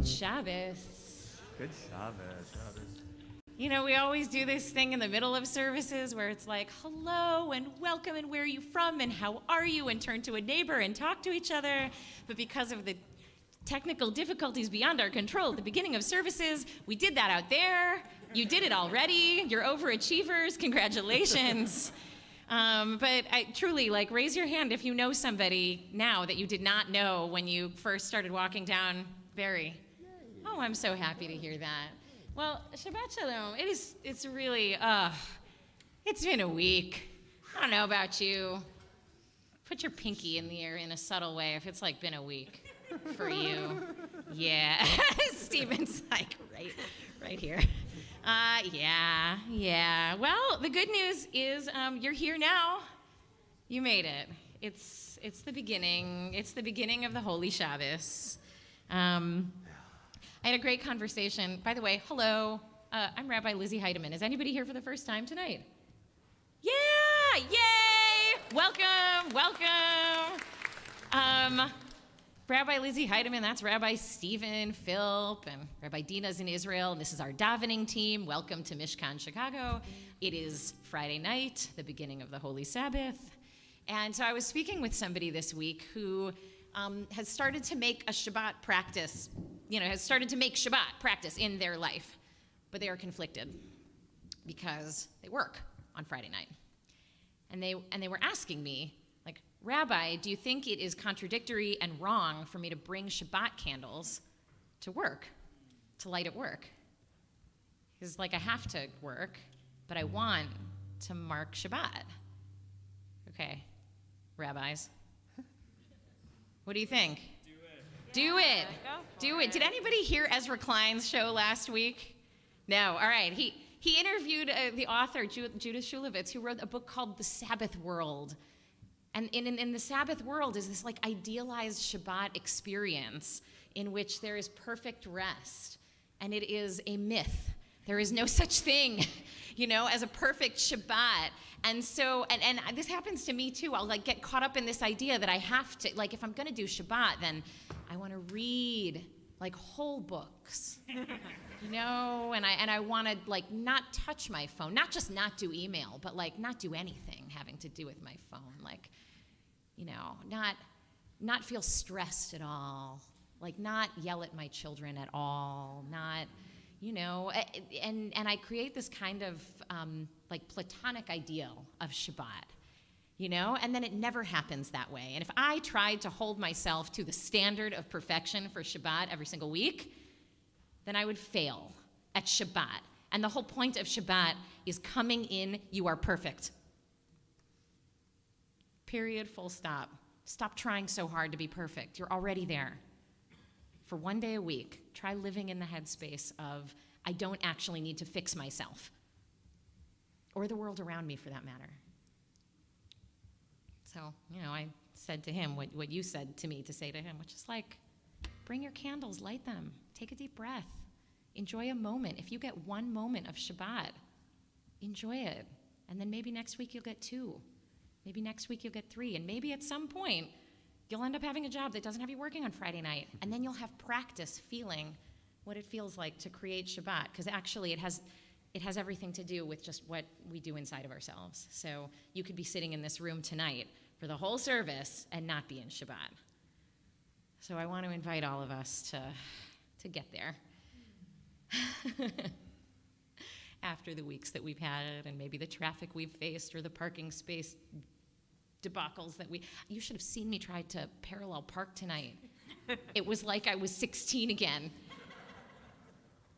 Good Shabbos. Good Shabbos. You know, we always do this thing in the middle of services where it's like, hello and welcome and where are you from and how are you, and turn to a neighbor and talk to each other. But because of the technical difficulties beyond our control at the beginning of services, we did that out there. You did it already. You're overachievers. Congratulations. But I truly, raise your hand if you know somebody now that you did not know when you first started walking down Berry. Oh, I'm so happy to hear that. Well, Shabbat Shalom. It's really, it's been a week. I don't know about you. Put your pinky in the air in a subtle way if it's been a week for you. Yeah. Steven's right here. Yeah. Well, the good news is you're here now. You made it. It's the beginning. It's the beginning of the Holy Shabbos. I had a great conversation. By the way, hello. I'm Rabbi Lizzie Heidemann. Is anybody here for the first time tonight? Yeah! Yay! Welcome! Rabbi Lizzie Heidemann, that's Rabbi Stephen Philp, and Rabbi Dina's in Israel, and this is our davening team. Welcome to Mishkan, Chicago. It is Friday night, the beginning of the Holy Sabbath. And so I was speaking with somebody this week who has started to make a Shabbat practice, has started to make Shabbat practice in their life, but they are conflicted because they work on Friday night. And they were asking me, Rabbi, do you think it is contradictory and wrong for me to bring Shabbat candles to work, to light at work? Because I have to work, but I want to mark Shabbat. Okay, rabbis, what do you think? Do it. Did anybody hear Ezra Klein's show last week? No. All right. He interviewed the author, Judah Shulevitz, who wrote a book called The Sabbath World. And in the Sabbath world is this idealized Shabbat experience in which there is perfect rest. And it is a myth. There is no such thing, as a perfect Shabbat. And so, and this happens to me too. I'll get caught up in this idea that I have to, if I'm going to do Shabbat, then I want to read whole books, and I want to not touch my phone, not just not do email, but not do anything having to do with my phone, not feel stressed at all, not yell at my children at all, not, and I create this kind of platonic ideal of Shabbat. And then it never happens that way. And if I tried to hold myself to the standard of perfection for Shabbat every single week, then I would fail at Shabbat. And the whole point of Shabbat is coming in, you are perfect. Period, full stop. Stop trying so hard to be perfect. You're already there. For one day a week, try living in the headspace of, I don't actually need to fix myself. Or the world around me, for that matter. So, I said to him what you said to me to say to him, which is bring your candles, light them, take a deep breath, enjoy a moment. If you get one moment of Shabbat, enjoy it. And then maybe next week you'll get 2. Maybe next week you'll get 3. And maybe at some point you'll end up having a job that doesn't have you working on Friday night. And then you'll have practice feeling what it feels like to create Shabbat. Because actually it has everything to do with just what we do inside of ourselves. So you could be sitting in this room tonight for the whole service and not be in Shabbat. So I want to invite all of us to get there. After the weeks that we've had and maybe the traffic we've faced or the parking space debacles that you should have seen me try to parallel park tonight. It was like I was 16 again.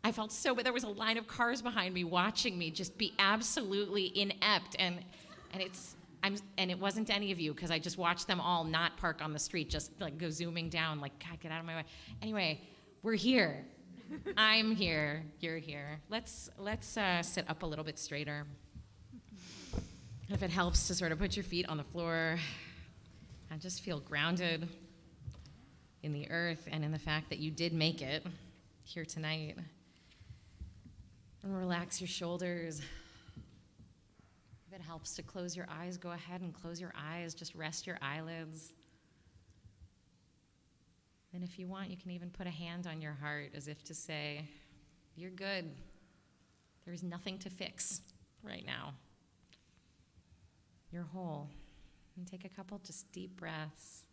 I felt but there was a line of cars behind me watching me just be absolutely inept, and it wasn't any of you because I just watched them all not park on the street, just go zooming down, God, get out of my way. Anyway, we're here. I'm here. You're here. Let's sit up a little bit straighter. If it helps to sort of put your feet on the floor and just feel grounded in the earth and in the fact that you did make it here tonight. And relax your shoulders. If it helps to close your eyes, go ahead and close your eyes. Just rest your eyelids. Then if you want, you can even put a hand on your heart as if to say, you're good. There's nothing to fix right now. You're whole. And take a couple just deep breaths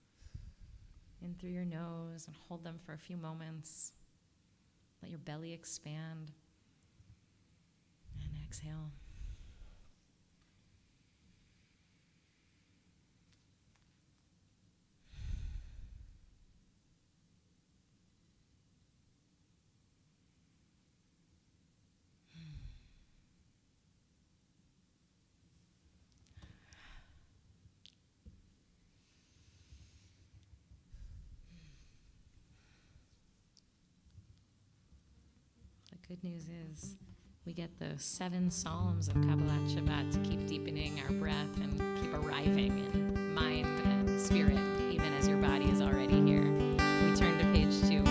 in through your nose and hold them for a few moments. Let your belly expand. And exhale. The good news is we get the 7 Psalms of Kabbalat Shabbat to keep deepening our breath and keep arriving in mind and spirit, even as your body is already here. We turn to page 2.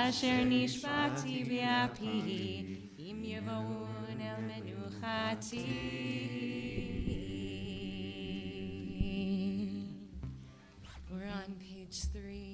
אשר נשבעתי באפי, אם יבואון אל מנוחתי. We're on page 3.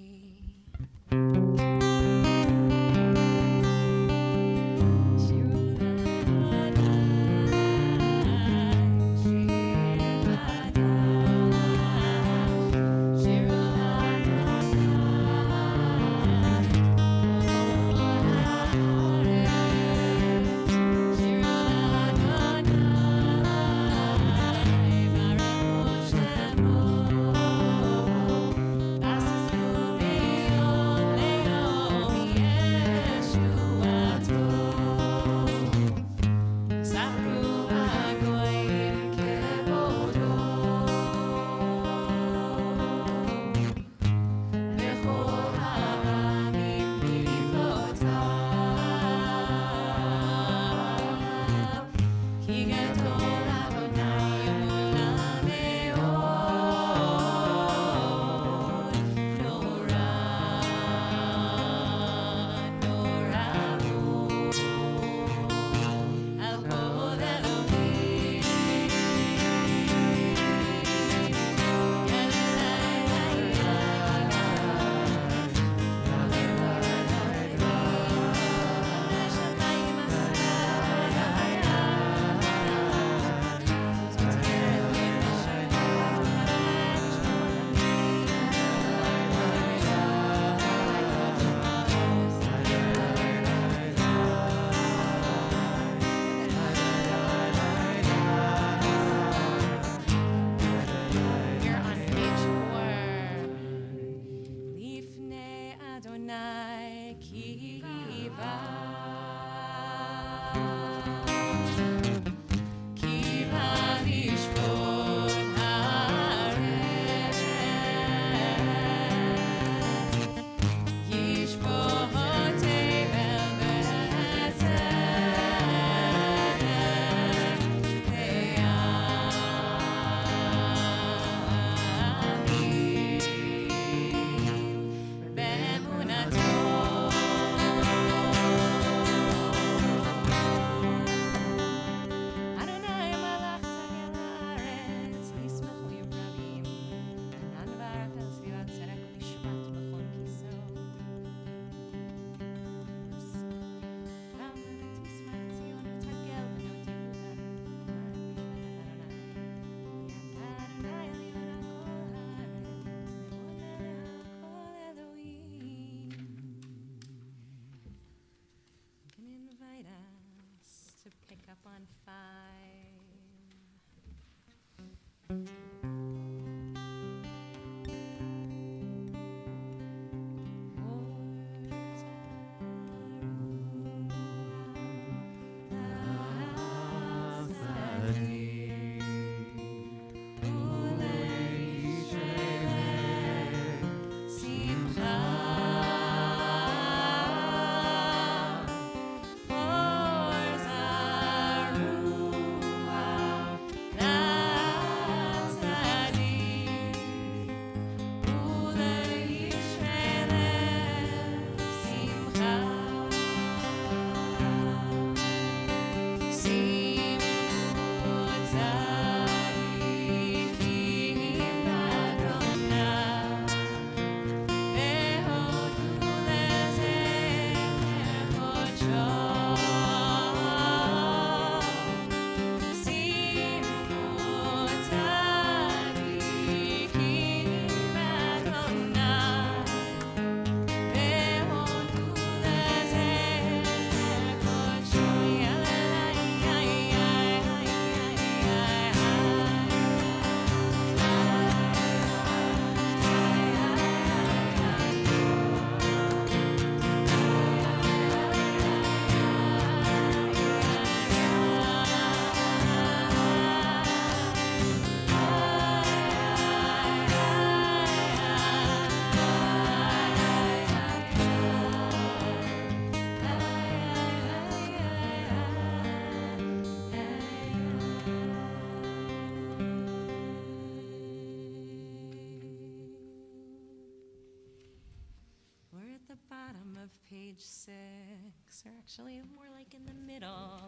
page 6, or actually more like in the middle.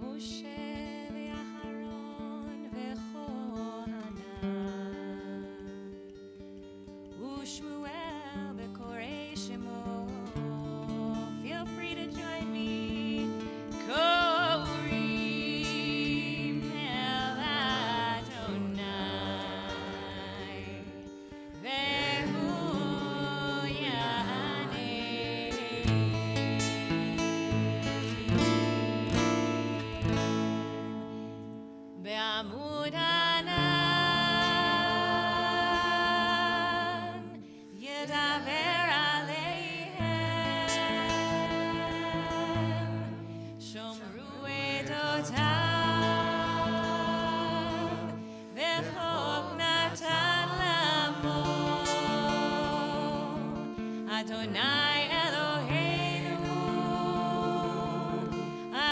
Moshe ve'Aharon ve'Chohanan u'Shmuel ve'Korei Shemo. Feel free to join me. Korim el Adonai ve'hu yaneh be'amud anan yedaber aleihem shomru edotav v'chok natan lamo Adonai Eloheinu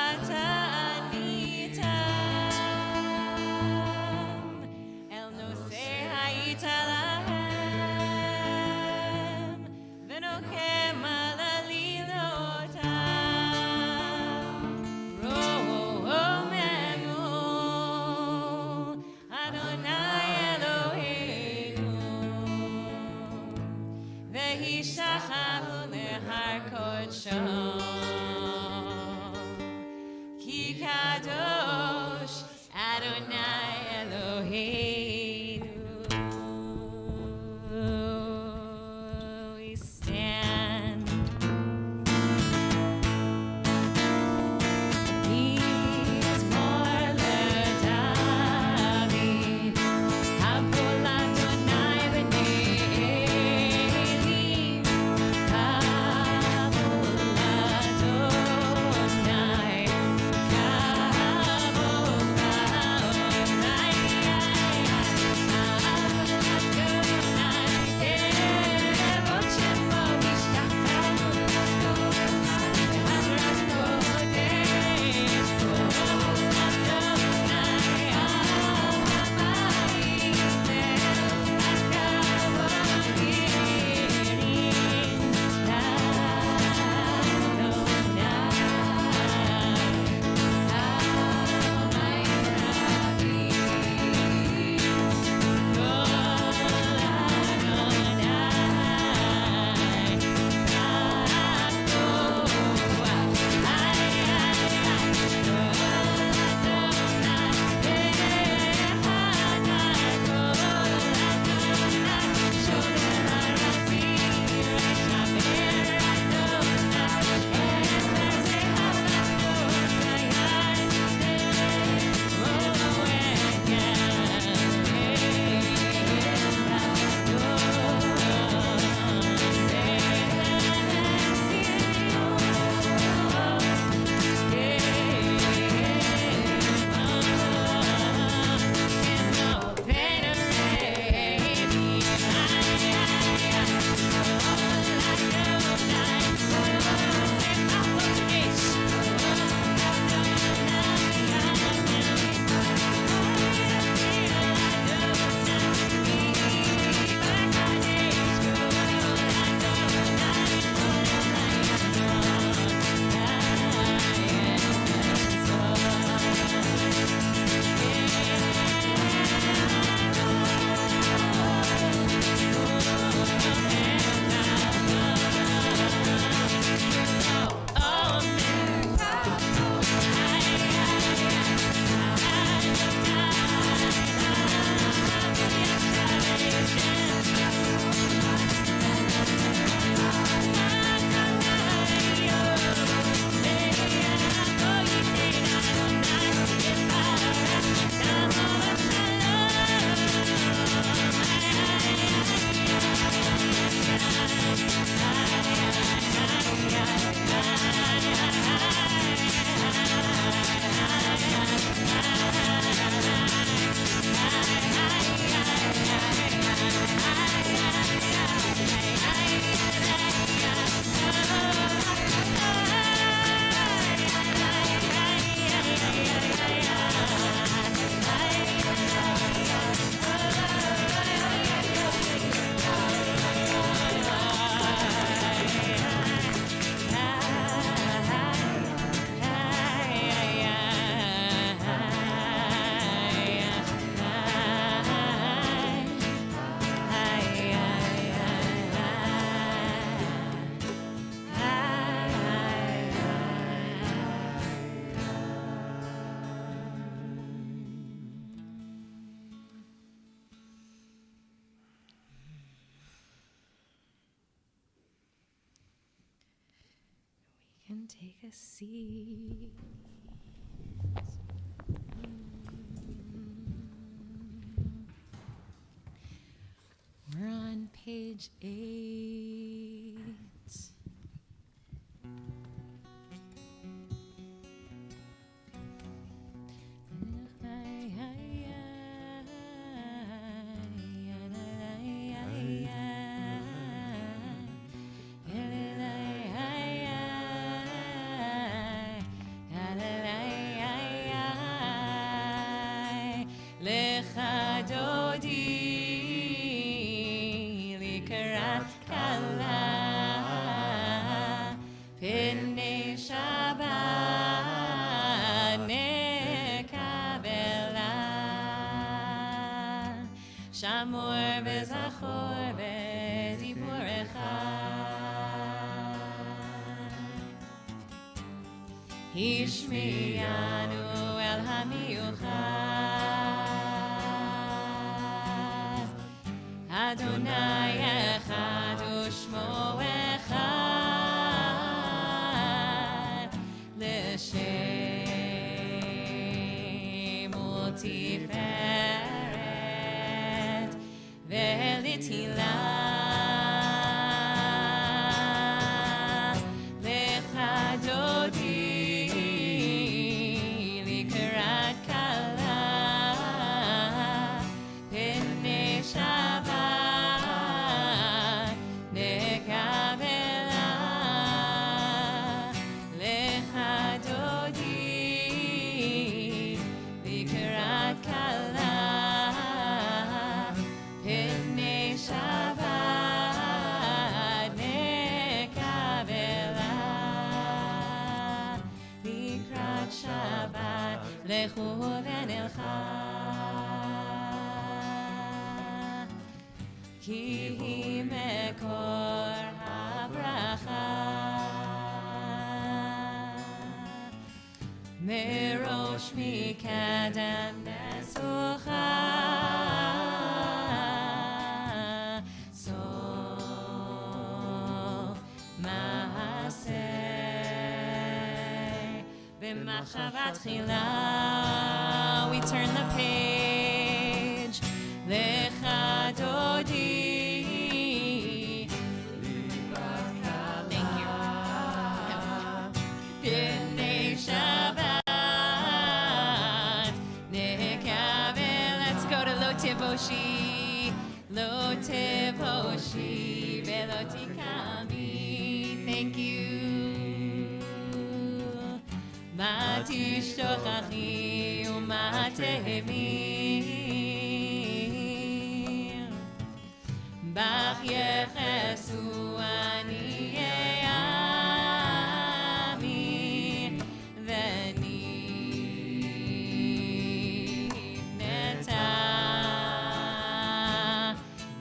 ata anita and take a seat. We're on page 8. Shamor v'zachor v'diborecha Hishmiyanu el hamiuchad Adonai echad u'shmo echad L'shem u'tiferet Ve'letila Lecha dodi Likarat kala Pnei Shabbat Nekavela Lecha dodi Likarat kala Shabbat nekavela Likrat Shabbat lechu v'nelcha Ki hi mekor habracha Merosh mikadam nesucha We turn the page. Lecha dodi. Thank you. Pnei Shabbat nekavel. Let's go to Lo Tivoshi. Lo Tivoshi velo tikami. Thank you. מה תשתוכחי ומה תהמיר בך יחסו עניי עמי ונבנתה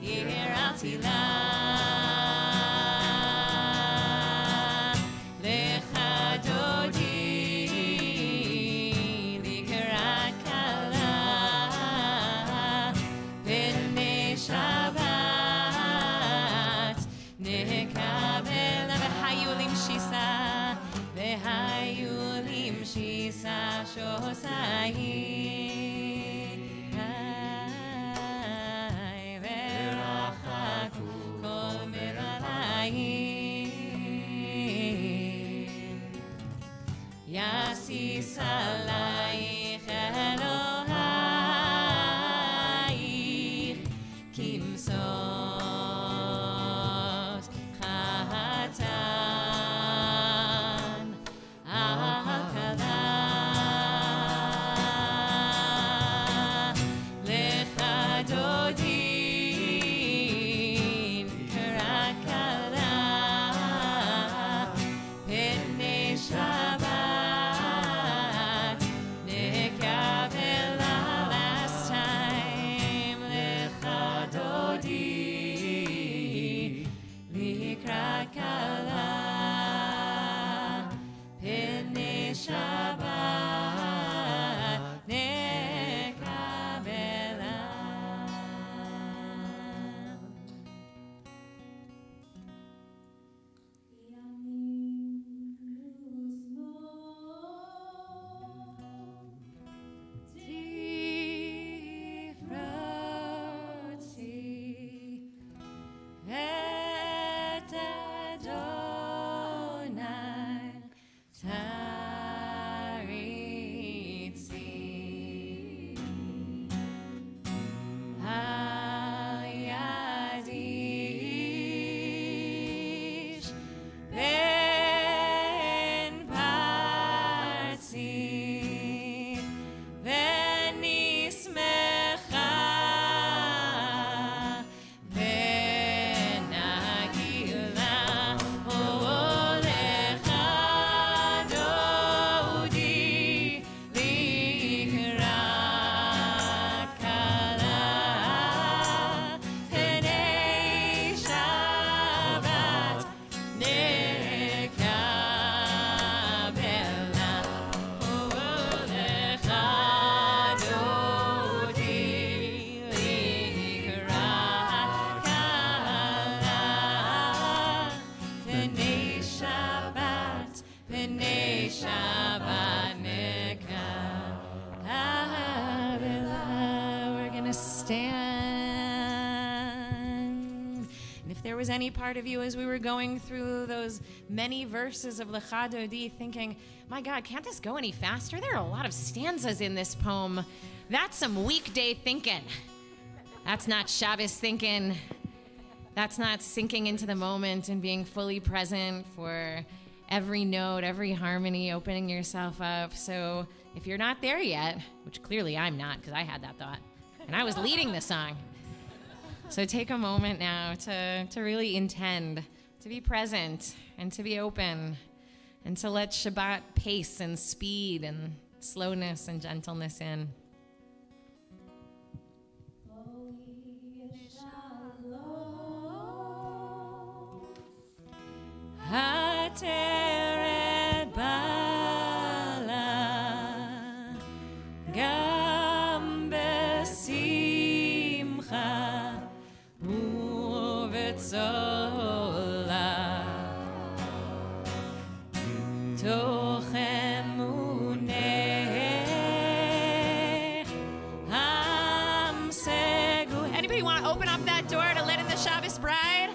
עיר עתילה stand. And if there was any part of you as we were going through those many verses of Lecha Dodi thinking, my God, can't this go any faster? There are a lot of stanzas in this poem. That's some weekday thinking. That's not Shabbos thinking. That's not sinking into the moment and being fully present for every note, every harmony, opening yourself up. So if you're not there yet, which clearly I'm not because I had that thought, and I was leading the song. So take a moment now to really intend, to be present and to be open and to let Shabbat pace and speed and slowness and gentleness in. Hateret bala gam besimcha uvetzola toch emuneh hamsegu. Anybody want to open up that door to let in the Shabbos bride?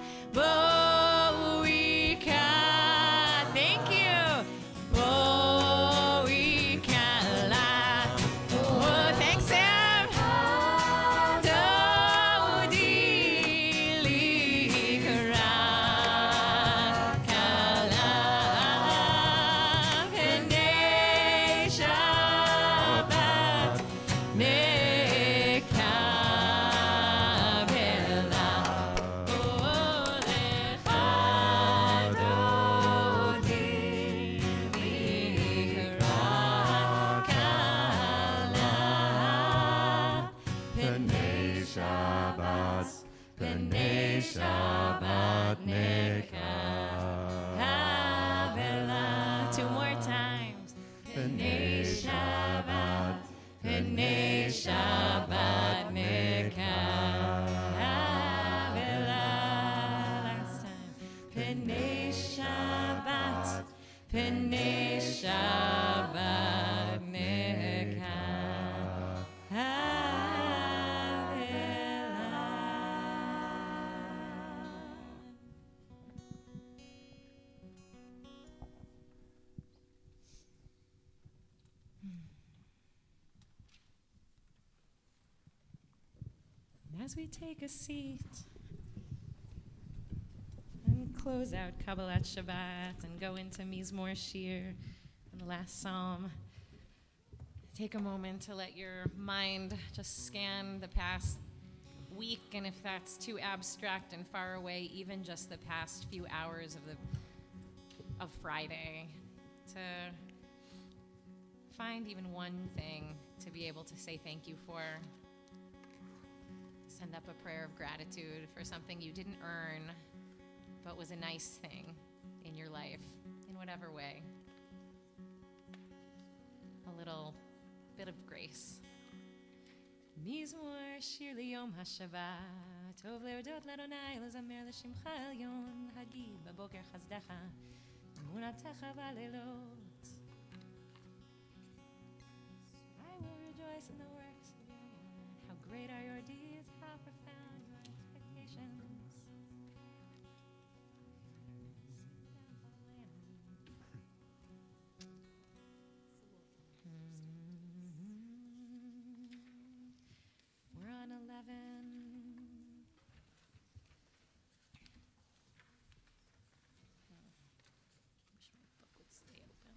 Shabbat Havela. Two more times. P'nei Shabbat, P'nei Shabbat Havela. Last time. P'nei Shabbat, P'nei Shabbat as we take a seat and close out Kabbalat Shabbat and go into Mizmor Shir and the last psalm, take a moment to let your mind just scan the past week, and if that's too abstract and far away, even just the past few hours of Friday, to find even one thing to be able to say thank you for. Send up a prayer of gratitude for something you didn't earn, but was a nice thing in your life, in whatever way. A little bit of grace. Mizmor shir liyom hashavat, tov leodot l'Adonai, lezamer l'shimcha elyon, hagid b'boker chazdecha, emunatecha v'alelot. I will rejoice in the works of your hand. How great are your deeds, how profound your expectations. We're on 11. Wish my book would stay open.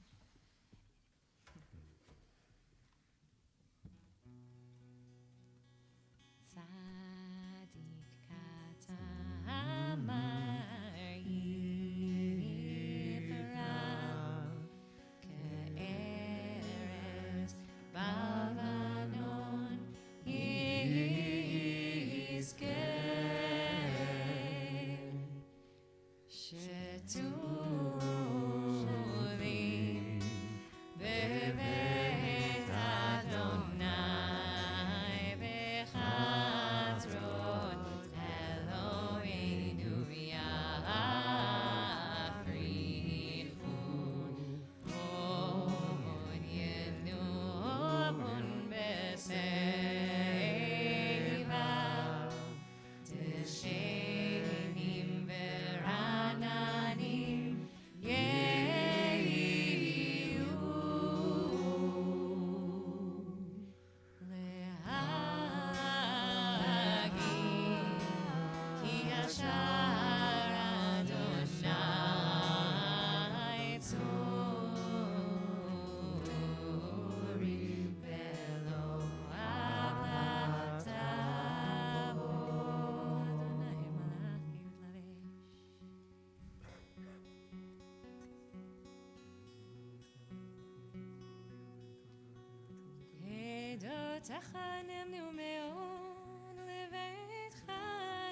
תחננו מאוד לביתך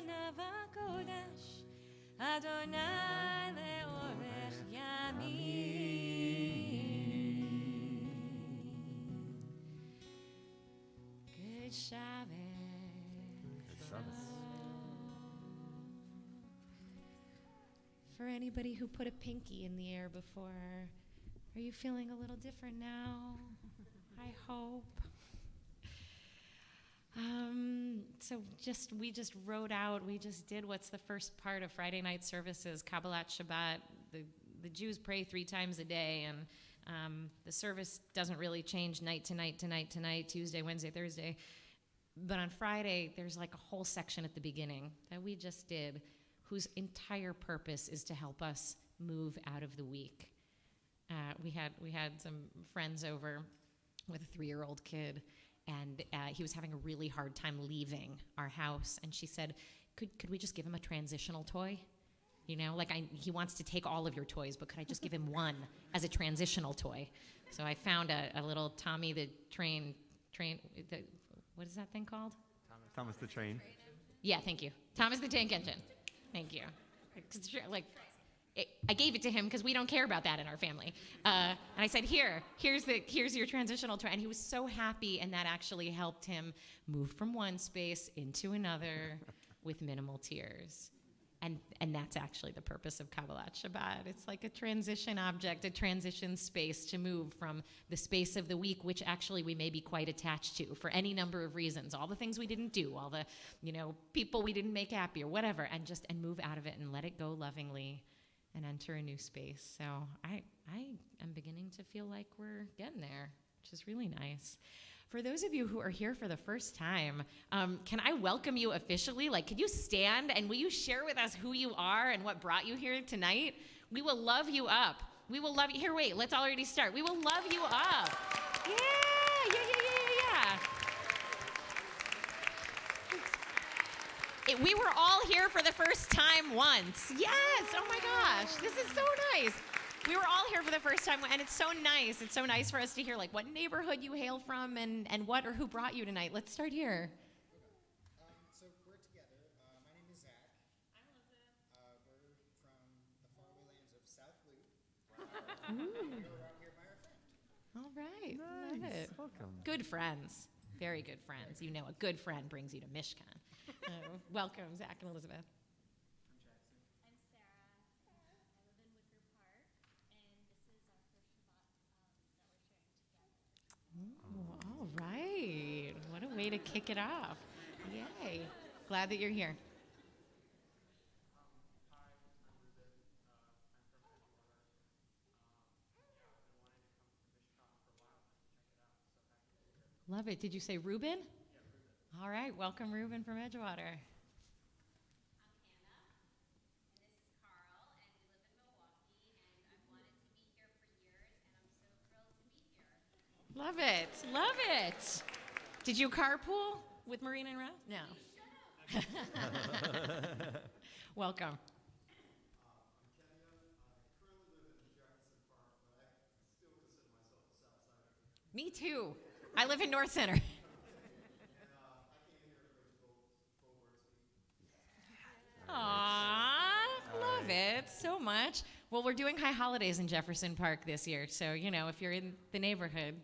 נבע קודש אדוני לאורך ימים. Good Shabbos. For anybody who put a pinky in the air before, are you feeling a little different now? I hope. We just wrote out, we just did what's the first part of Friday night services, Kabbalat Shabbat. The Jews pray 3 times a day, and the service doesn't really change night to night to night to night, Tuesday, Wednesday, Thursday. But on Friday, there's like a whole section at the beginning that we just did, whose entire purpose is to help us move out of the week. We had some friends over with a 3-year-old kid, and he was having a really hard time leaving our house. And she said, could we just give him a transitional toy? You know, like he wants to take all of your toys, but could I just give him one as a transitional toy? So I found a little Tommy the train, what is that thing called? Thomas the Train. Yeah, thank you. Thomas the Tank Engine. Thank you. I gave it to him because we don't care about that in our family. And I said, here's your transitional toy. And he was so happy, and that actually helped him move from one space into another with minimal tears. And that's actually the purpose of Kabbalat Shabbat. It's like a transition object, a transition space to move from the space of the week, which actually we may be quite attached to for any number of reasons. All the things we didn't do, all the people we didn't make happy or whatever, and move out of it and let it go lovingly and enter a new space. So I am beginning to feel like we're getting there, which is really nice. For those of you who are here for the first time, can I welcome you officially? Like, could you stand and will you share with us who you are and what brought you here tonight? We will love you up. We will love you. Here, wait, let's already start. We will love you up. Yeah. We were all here for the first time once. Yes, oh my gosh, this is so nice. We were all here for the first time, and it's so nice. It's so nice for us to hear, like, what neighborhood you hail from and what or who brought you tonight. Let's start here. So we're together. My name is Zach. I'm Elizabeth. We're from the faraway lands of South Loop. We're around here by our friend. All right, Nice. love it. Welcome. Good friends, very good friends. You know, a good friend brings you to Mishkan. Welcome, Zach and Elizabeth. I'm Sarah. I live in Wicker Park, and this is our first Shabbat that we're sharing together. Ooh, all right. What a way to kick it off. Yay. Glad that you're here. Hi, I'm Ruben. I'm from Edgewater. I've been wanting to come to Mishkan for a while and check it out, so happy to be here. Love it. Did you say Ruben? Yeah, Ruben. All right. Welcome, Ruben from Edgewater. I'm Hannah, and this is Carl, and we live in Milwaukee, and I've wanted to be here for years, and I'm so thrilled to be here. Love it. Love it. Did you carpool with Marina and Ralph? No. Welcome. I'm Kenya. I currently live in Jefferson Park, but I still consider myself a Southsider. Me too. I live in North Center. And I came here for the Goldberg speak. Aww, love it so much. Well, we're doing High Holidays in Jefferson Park this year, so, if you're in the neighborhood,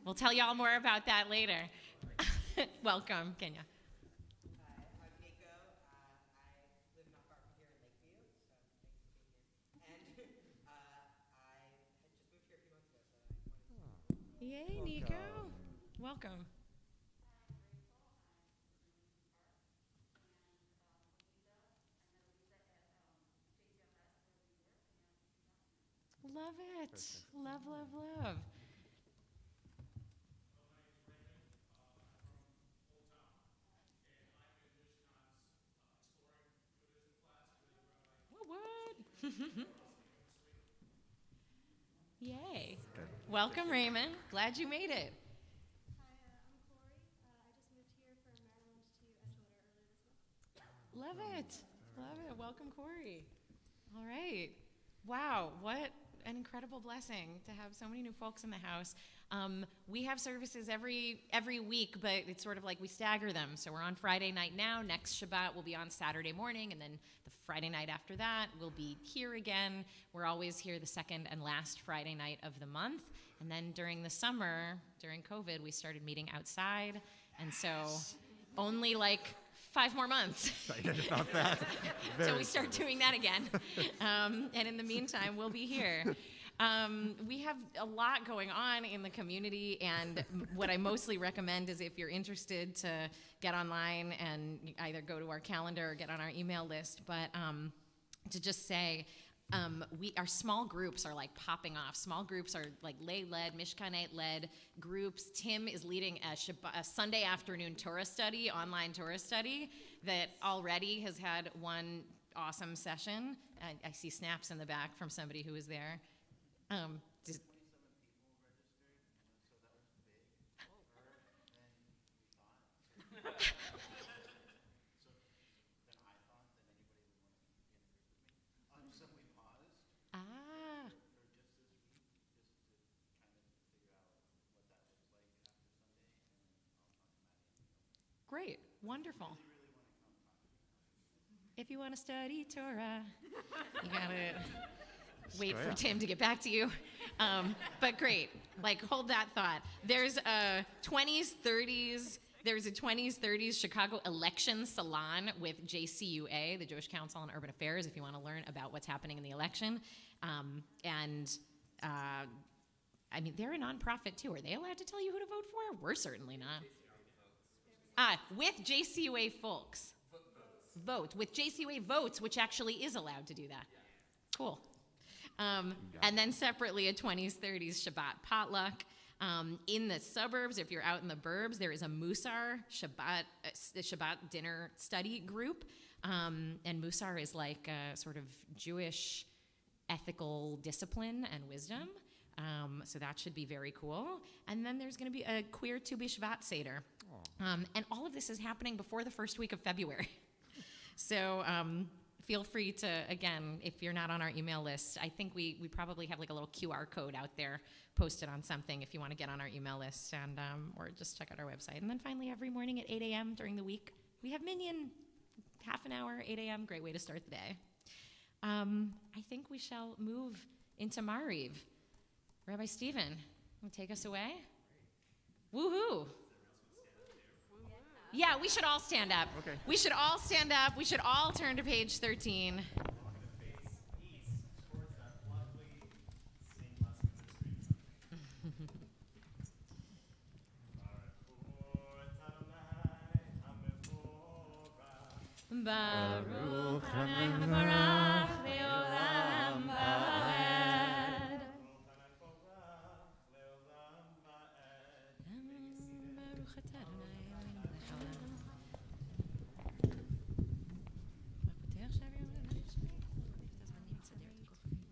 we'll tell y'all more about that later. Welcome, Kenya. Hi, I'm Nico. I live not far from here in Lakeview, so thanks for being here. And I had just moved here a few months ago, so I wanted to Yay, Nico. Welcome. Love it. Love, love, love. What? Yay. Good. Welcome, Raymond. Glad you made it. Hi, I'm Corey. I just moved here from Maryland to Edgewater earlier this month. Love it. Love it. Welcome, Corey. All right. Wow, what an incredible blessing to have so many new folks in the house. We have services every week, but it's sort of like we stagger them. So we're on Friday night now. Next Shabbat will be on Saturday morning, and then the Friday night after that we'll be here again. We're always here the second and last Friday night of the month. And then during the summer, during COVID, we started meeting outside, and so only like 5 more months. Excited about that. So we start doing that again. And in the meantime, we'll be here. We have a lot going on in the community, and what I mostly recommend is if you're interested to get online and either go to our calendar or get on our email list, but to just say, our small groups are like popping off. Small groups are like lay-led, Mishkanite-led groups. Tim is leading a Sunday afternoon Torah study, online Torah study, that already has had one awesome session. I see snaps in the back from somebody who was there. Just, ah. Great, wonderful. If you want to study Torah, you gotta wait for Tim to get back to you. But great, like hold that thought. There's a 20s, 30s. There's a 20s, 30s Chicago election salon with JCUA, the Jewish Council on Urban Affairs, if you want to learn about what's happening in the election. I mean, they're a nonprofit too. Are they allowed to tell you who to vote for? We're certainly not. With JCUA folks. Vote. With JCUA votes, which actually is allowed to do that. Cool. And then separately, a 20s, 30s Shabbat potluck. In the suburbs, if you're out in the burbs, there is a Musar Shabbat dinner study group. And Musar is like a sort of Jewish ethical discipline and wisdom. So that should be very cool. And then there's going to be a queer Tu B'Shvat Seder. And all of this is happening before the first week of February. So feel free to, again, if you're not on our email list, I think we probably have like a little QR code out there posted on something if you want to get on our email list, and or just check out our website. And then finally, every morning at 8 a.m. during the week, we have Minyan, half an hour, 8 a.m., great way to start the day. I think we shall move into Mariv. Rabbi Stephen, will take us away? Woohoo! Yeah, we should all stand up. Okay. We should all stand up. We should all turn to page 13. Baruch Adonai Mevorach leolam va'ed. Baruch atah Adonai Eloheinu melech haolam. הפותח שער יום ולשמי, את הזמנים תסדר את הכוכבים.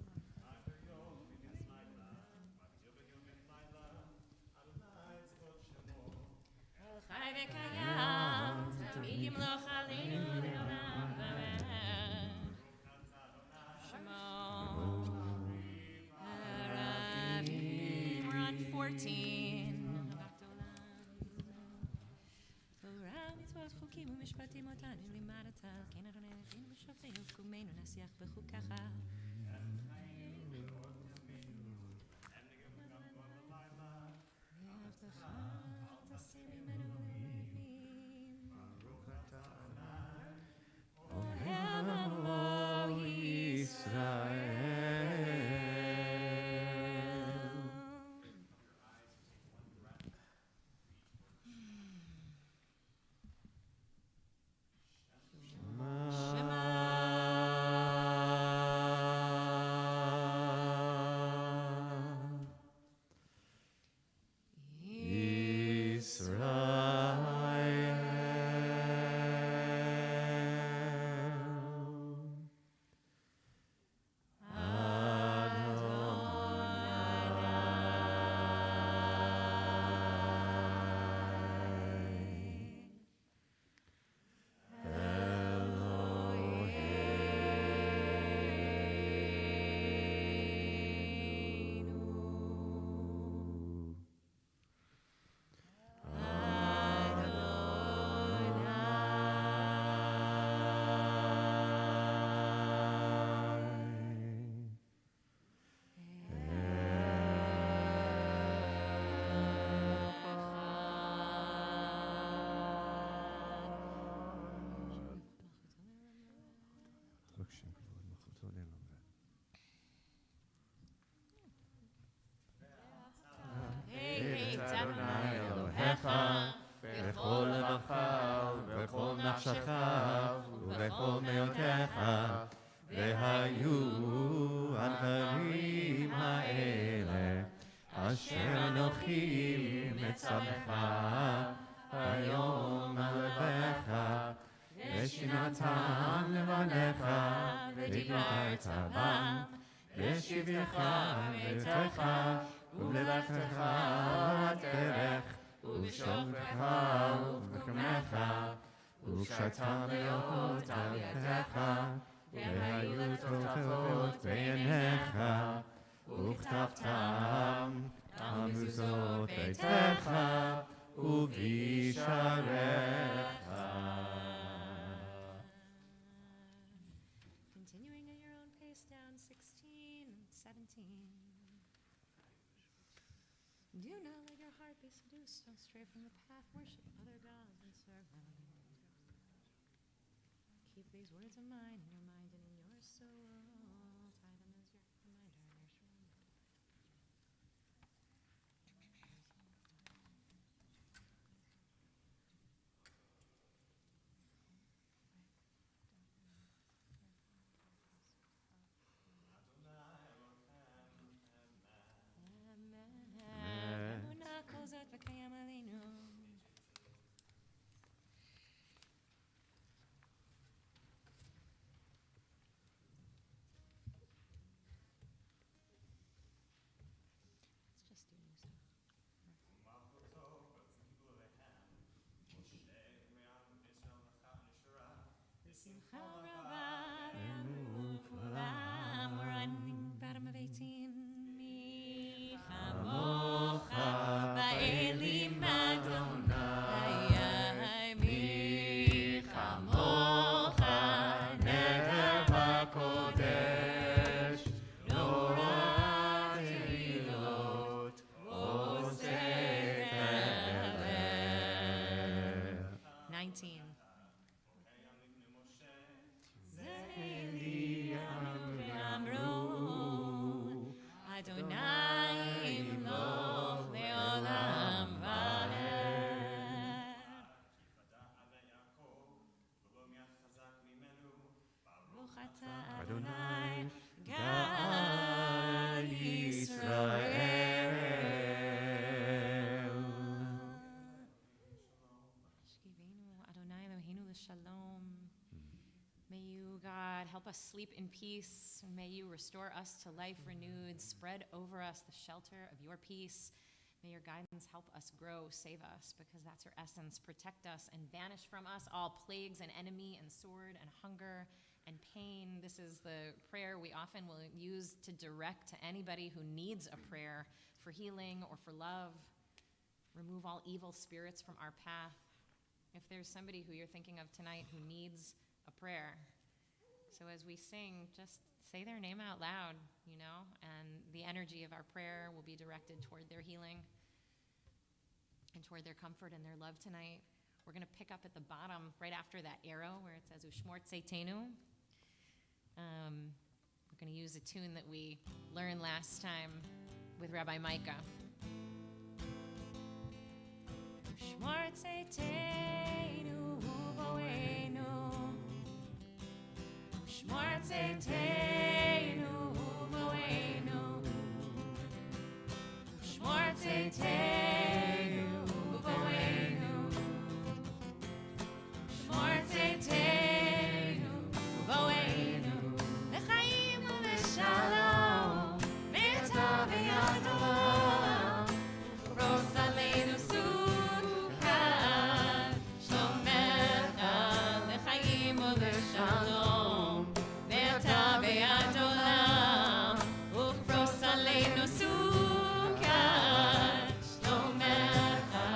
חי וקיים, תמיד ימלוך עלינו לעולם ועד. Shemo Haravim. We're on 14. תורה מצוות חוקים ומשפטים אותנו לימדת, כן אדוני נביאים ושופטים וקומנו נשיח בחוקיך. בכל לבבך ובכל נפשך ובכל מאודך, והיו הדברים האלה אשר אנוכי מצווך היום על לבך, ושנתם לבניך ודיברת בם, בשבתך וביתך ובלבבך בדרך ובשוכבך ובקומך, וקשרת להיות על ידך, והיו טובות בעיניך, וכתבתם על מזוזות ביתך ובשעריך. Continuing at your own pace down 16 and 17. Do not let your heart be seduced. Don't stray from the path. Worship other gods and serve them. Keep these words of mine in your mind and in your soul. Tie them as your reminder and your shrine. Let's just do music. We're on bottom of 18. Ba'elim Adonai, mi chamocha, neder b'kodesh, Norat Elot, Oseh Eleh. 19. Adonai Imloch le'olam va'ed. Baruch atah Adonai Gal Yisrael. Shkivenu Adonai Eloheinu l'shalom. May you, God, help us sleep in peace. May you restore us to life renewed. Spread over us the shelter of your peace. May your guidance help us grow, save us, because that's your essence. Protect us and banish from us all plagues and enemy and sword and hunger and pain. This is the prayer we often will use to direct to anybody who needs a prayer for healing or for love. Remove all evil spirits from our path. If there's somebody who you're thinking of tonight who needs a prayer, so as we sing, just say their name out loud, and the energy of our prayer will be directed toward their healing and toward their comfort and their love tonight. We're going to pick up at the bottom right after that arrow where it says Ushmor Tzeitenu. We're going to use a tune that we learned last time with Rabbi Micah. Ushmor Tzeitenu uvoenu, Ushmor Tzeitenu uvoenu, Ushmor Tzeitenu uvoenu, Ushmor Tzeitenu uvoenu, lechaim uleshalom, me'etah v'yad olam, ufros aleinu sukkah, shlomecha, lechaim uleshalom, me'etah v'yad olam, ufros aleinu sukkah, shlomecha,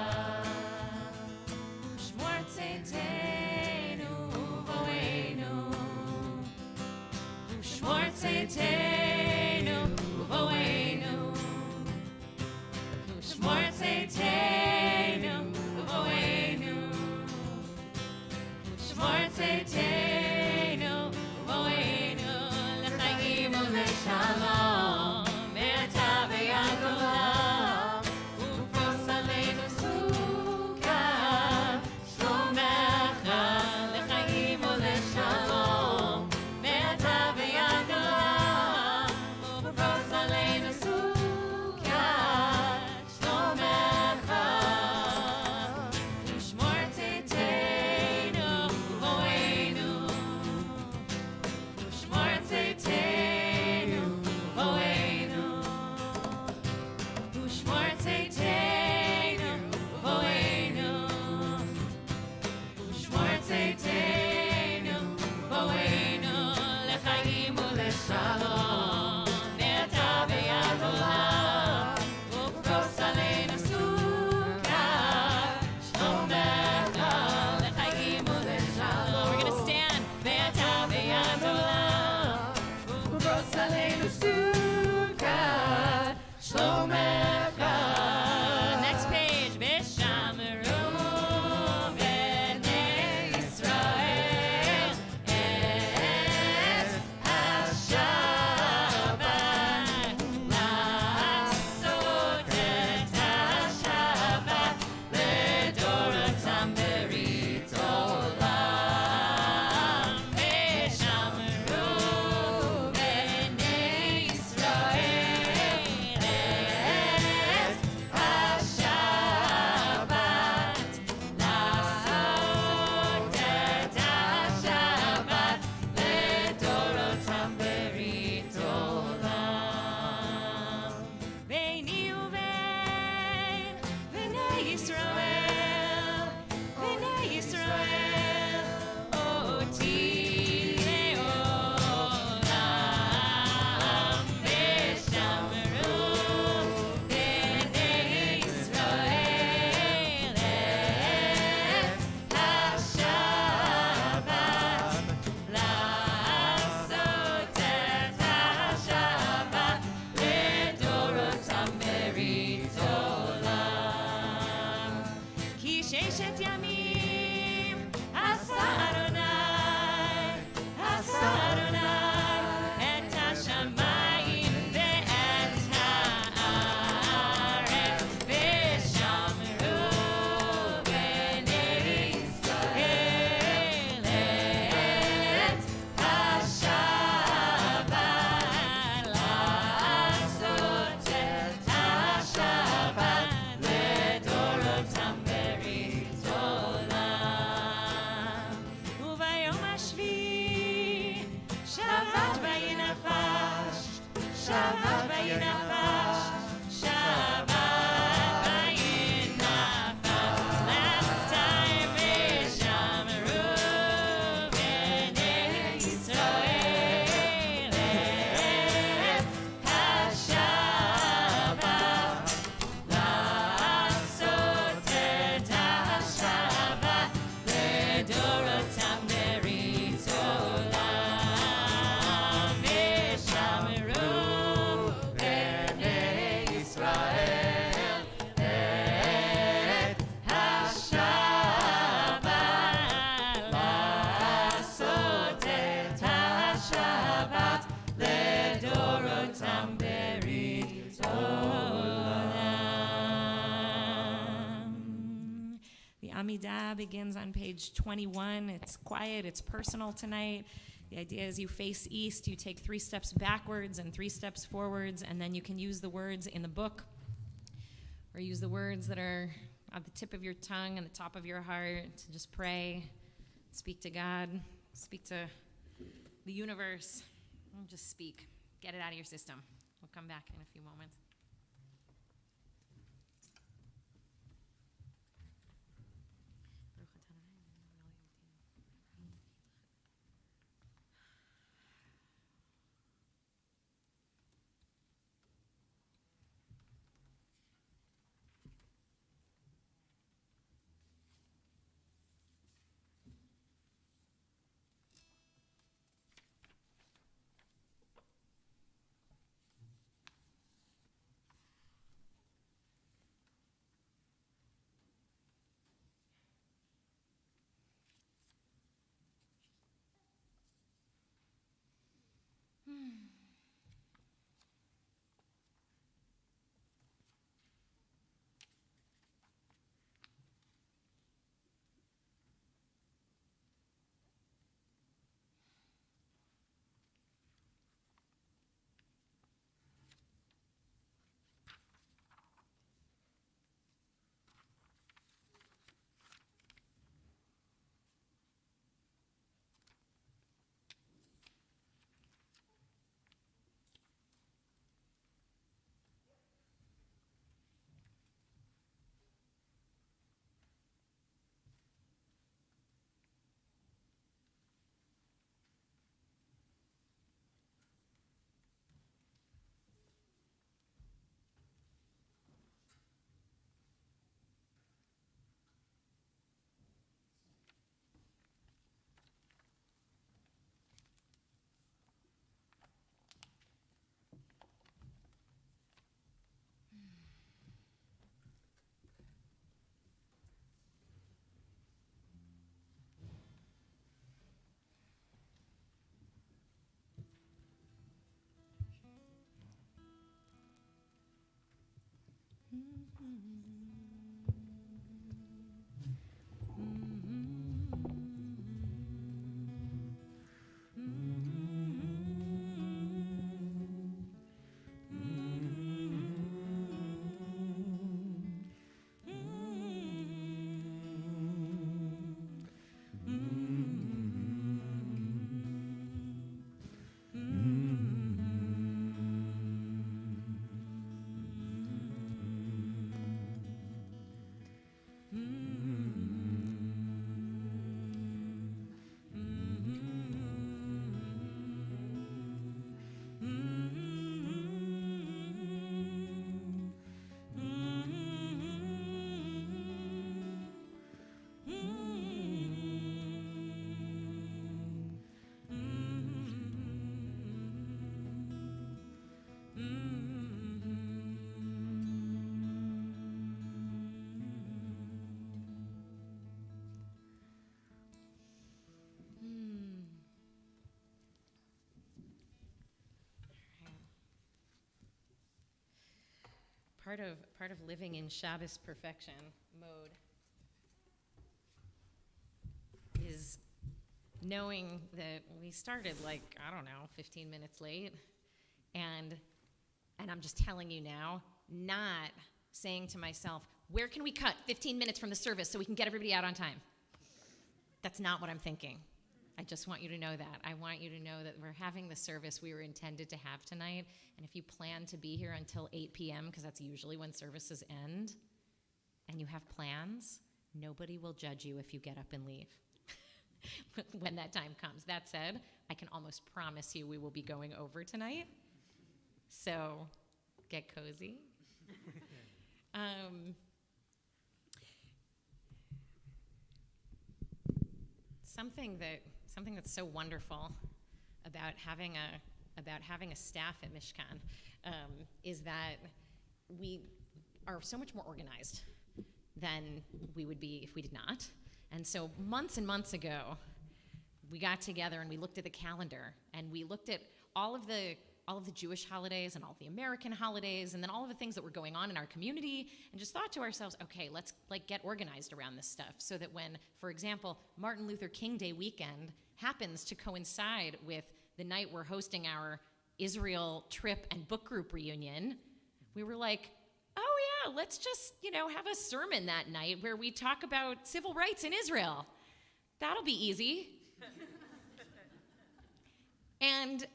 ushmor tzeitenu uvoenu, ushmor tzeitenu uvoenu, ushmor tzeitenu uvoenu, ushmor tzeitenu uvoenu, lechaim uleshalom, me'etah v'yad olam, ufros aleinu sukkah, Shabbat vayinachash, Shabbat vayinachash. Last time v'shamru b'nei Yisrael et HaShabbat, לעשות את השבת לדורותם ברית עולם. ושמרו בני ישראל את השבת, לעשות את השבת לדורותם ברית עולם. The Amidah begins on page 21. It's quiet, it's personal tonight. The idea is you face east, you take 3 steps backwards and 3 steps forwards, and then you can use the words in the book or use the words that are at the tip of your tongue and the top of your heart to just pray, speak to God, speak to the universe. Just speak. Get it out of your system. We'll come back in a few moments. Part of living in Shabbos perfection mode is knowing that we started 15 minutes late, and I'm just telling you now, not saying to myself, where can we cut 15 minutes from the service so we can get everybody out on time? That's not what I'm thinking. I just want you to know that. I want you to know that we're having the service we were intended to have tonight. And if you plan to be here until 8 p.m., because that's usually when services end, and you have plans, nobody will judge you if you get up and leave when that time comes. That said, I can almost promise you we will be going over tonight. So get cozy. Something that's so wonderful about having a staff at Mishkan is that we are so much more organized than we would be if we did not. And so months and months ago, we got together and we looked at the calendar and we looked at all of the Jewish holidays and all the American holidays and then all of the things that were going on in our community and just thought to ourselves, okay, let's get organized around this stuff so that when, for example, Martin Luther King Day weekend happens to coincide with the night we're hosting our Israel trip and book group reunion, we were like, oh yeah, let's just, have a sermon that night where we talk about civil rights in Israel. That'll be easy. And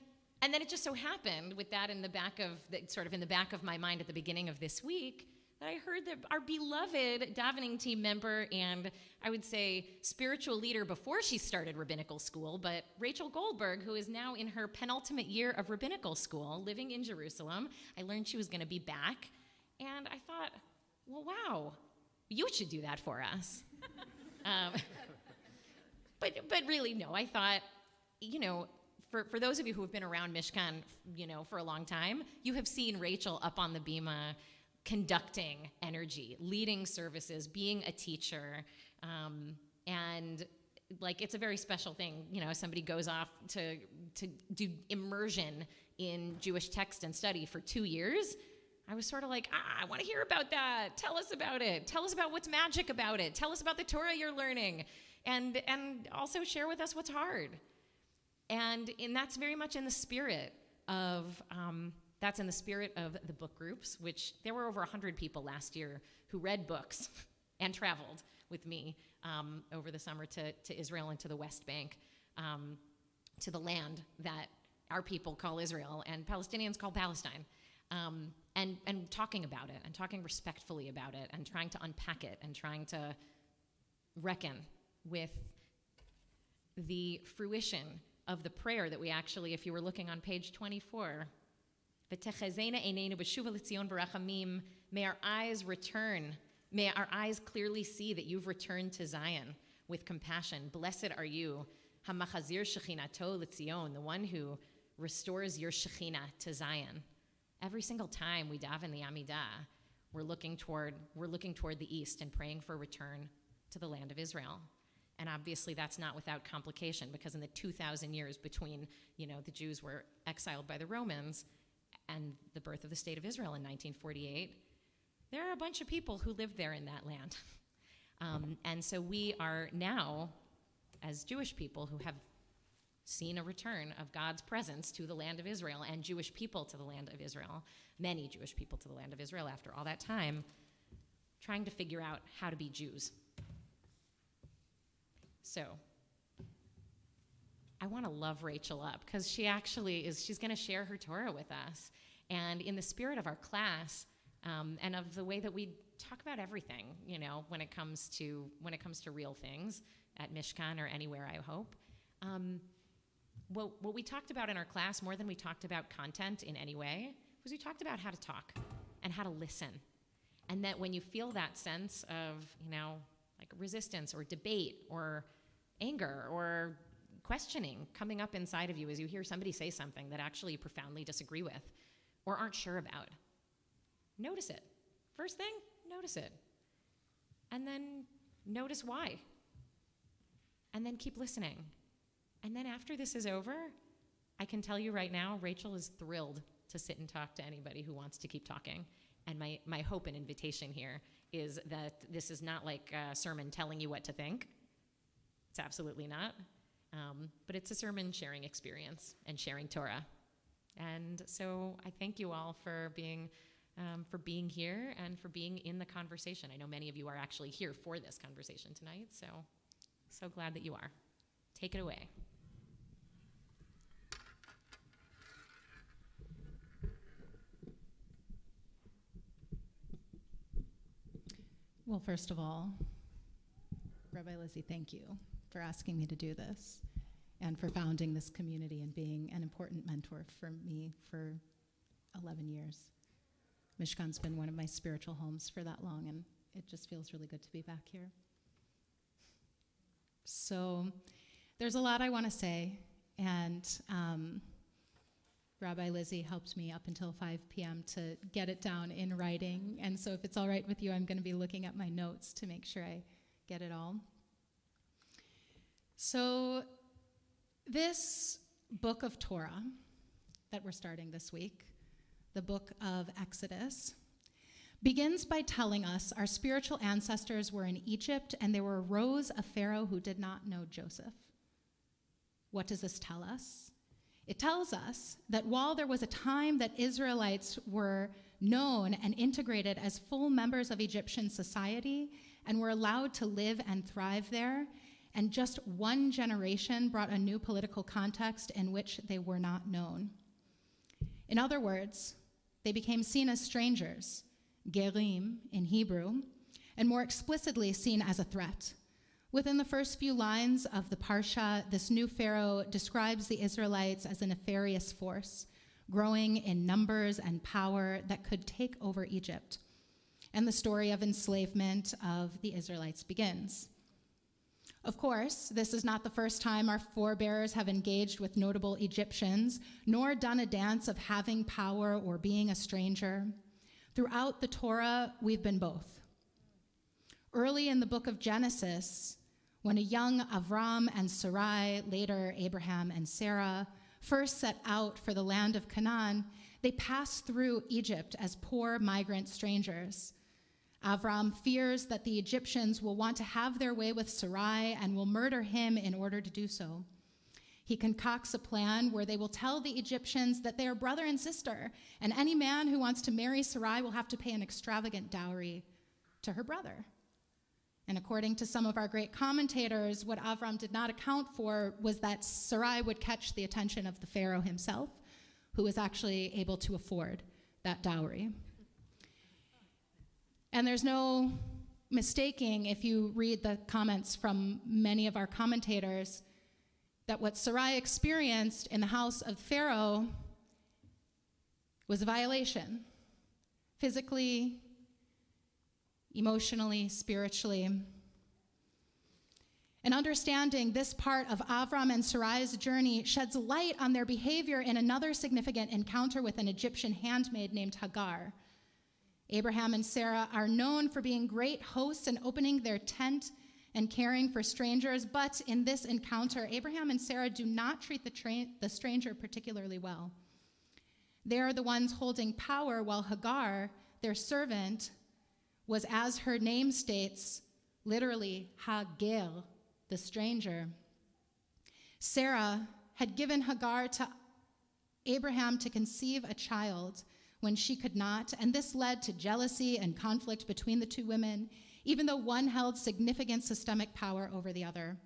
then it just so happened, with that in the back of my mind at the beginning of this week, that I heard that our beloved davening team member and I would say spiritual leader before she started rabbinical school, but Rachel Goldberg, who is now in her penultimate year of rabbinical school, living in Jerusalem, I learned she was going to be back, and I thought, well, wow, you should do that for us. But really, no, I thought, for those of you who have been around Mishkan, for a long time, you have seen Rachel up on the bima conducting energy, leading services, being a teacher, and it's a very special thing. Somebody goes off to do immersion in Jewish text and study for 2 years. I was sort of like, I want to hear about that. Tell us about it. Tell us about what's magic about it. Tell us about the Torah you're learning, and also share with us what's hard. And that's very much in the spirit of the book groups, which there were over 100 people last year who read books and traveled with me over the summer to Israel and to the West Bank, to the land that our people call Israel and Palestinians call Palestine, and talking about it and talking respectfully about it and trying to unpack it and trying to reckon with the fruition of the prayer that we actually, if you were looking on page 24, may our eyes return, may our eyes clearly see that you've returned to Zion with compassion. Blessed are you, hamachazir shechinato l'tzion, the one who restores your Shekhinah to Zion. Every single time we daven the Amidah, we're looking toward the east and praying for return to the land of Israel. And obviously that's not without complication, because in the 2,000 years between, the Jews were exiled by the Romans and the birth of the state of Israel in 1948, there are a bunch of people who lived there in that land. And so we are now, as Jewish people who have seen a return of God's presence to the land of Israel and Jewish people to the land of Israel, many Jewish people to the land of Israel after all that time, trying to figure out how to be Jews. So I want to love Rachel up, because she's going to share her Torah with us. And in the spirit of our class, and of the way that we talk about everything, when it comes to real things at Mishkan or anywhere, I hope, what we talked about in our class, more than we talked about content in any way, was we talked about how to talk and how to listen. And that when you feel that sense of, resistance or debate or anger or questioning coming up inside of you as you hear somebody say something that actually you profoundly disagree with or aren't sure about, notice it. First thing, notice it. And then notice why. And then keep listening. And then after this is over, I can tell you right now, Rachel is thrilled to sit and talk to anybody who wants to keep talking. And my hope and invitation here is that this is not like a sermon telling you what to think. It's absolutely not. But it's a sermon sharing experience and sharing Torah. And so I thank you all for being here and for being in the conversation. I know many of you are actually here for this conversation tonight, so glad that you are. Take it away. Well, first of all, Rabbi Lizzie, thank you for asking me to do this and for founding this community and being an important mentor for me for 11 years. Mishkan's been one of my spiritual homes for that long, and it just feels really good to be back here. So there's a lot I want to say, and Rabbi Lizzie helped me up until 5 p.m. to get it down in writing, and so if it's all right with you, I'm going to be looking at my notes to make sure I get it all. So this book of Torah that we're starting this week, the book of Exodus, begins by telling us our spiritual ancestors were in Egypt and there arose a Pharaoh who did not know Joseph. What does this tell us? It tells us that while there was a time that Israelites were known and integrated as full members of Egyptian society and were allowed to live and thrive there, and just one generation brought a new political context in which they were not known. In other words, they became seen as strangers, gerim in Hebrew, and more explicitly seen as a threat. Within the first few lines of the Parsha, this new Pharaoh describes the Israelites as a nefarious force, growing in numbers and power that could take over Egypt. And the story of enslavement of the Israelites begins. Of course, this is not the first time our forebears have engaged with notable Egyptians, nor done a dance of having power or being a stranger. Throughout the Torah, we've been both. Early in the book of Genesis, when a young Avram and Sarai, later Abraham and Sarah, first set out for the land of Canaan, they passed through Egypt as poor migrant strangers. Avram fears that the Egyptians will want to have their way with Sarai and will murder him in order to do so. He concocts a plan where they will tell the Egyptians that they are brother and sister, and any man who wants to marry Sarai will have to pay an extravagant dowry to her brother. And according to some of our great commentators, what Avram did not account for was that Sarai would catch the attention of the Pharaoh himself, who was actually able to afford that dowry. And there's no mistaking, if you read the comments from many of our commentators, that what Sarai experienced in the house of Pharaoh was a violation, physically, emotionally, spiritually. And understanding this part of Avram and Sarai's journey sheds light on their behavior in another significant encounter with an Egyptian handmaid named Hagar. Abraham and Sarah are known for being great hosts and opening their tent and caring for strangers, but in this encounter, Abraham and Sarah do not treat the stranger particularly well. They are the ones holding power, while Hagar, their servant, was, as her name states, literally Hager, the stranger. Sarah had given Hagar to Abraham to conceive a child when she could not, and this led to jealousy and conflict between the two women, even though one held significant systemic power over the other.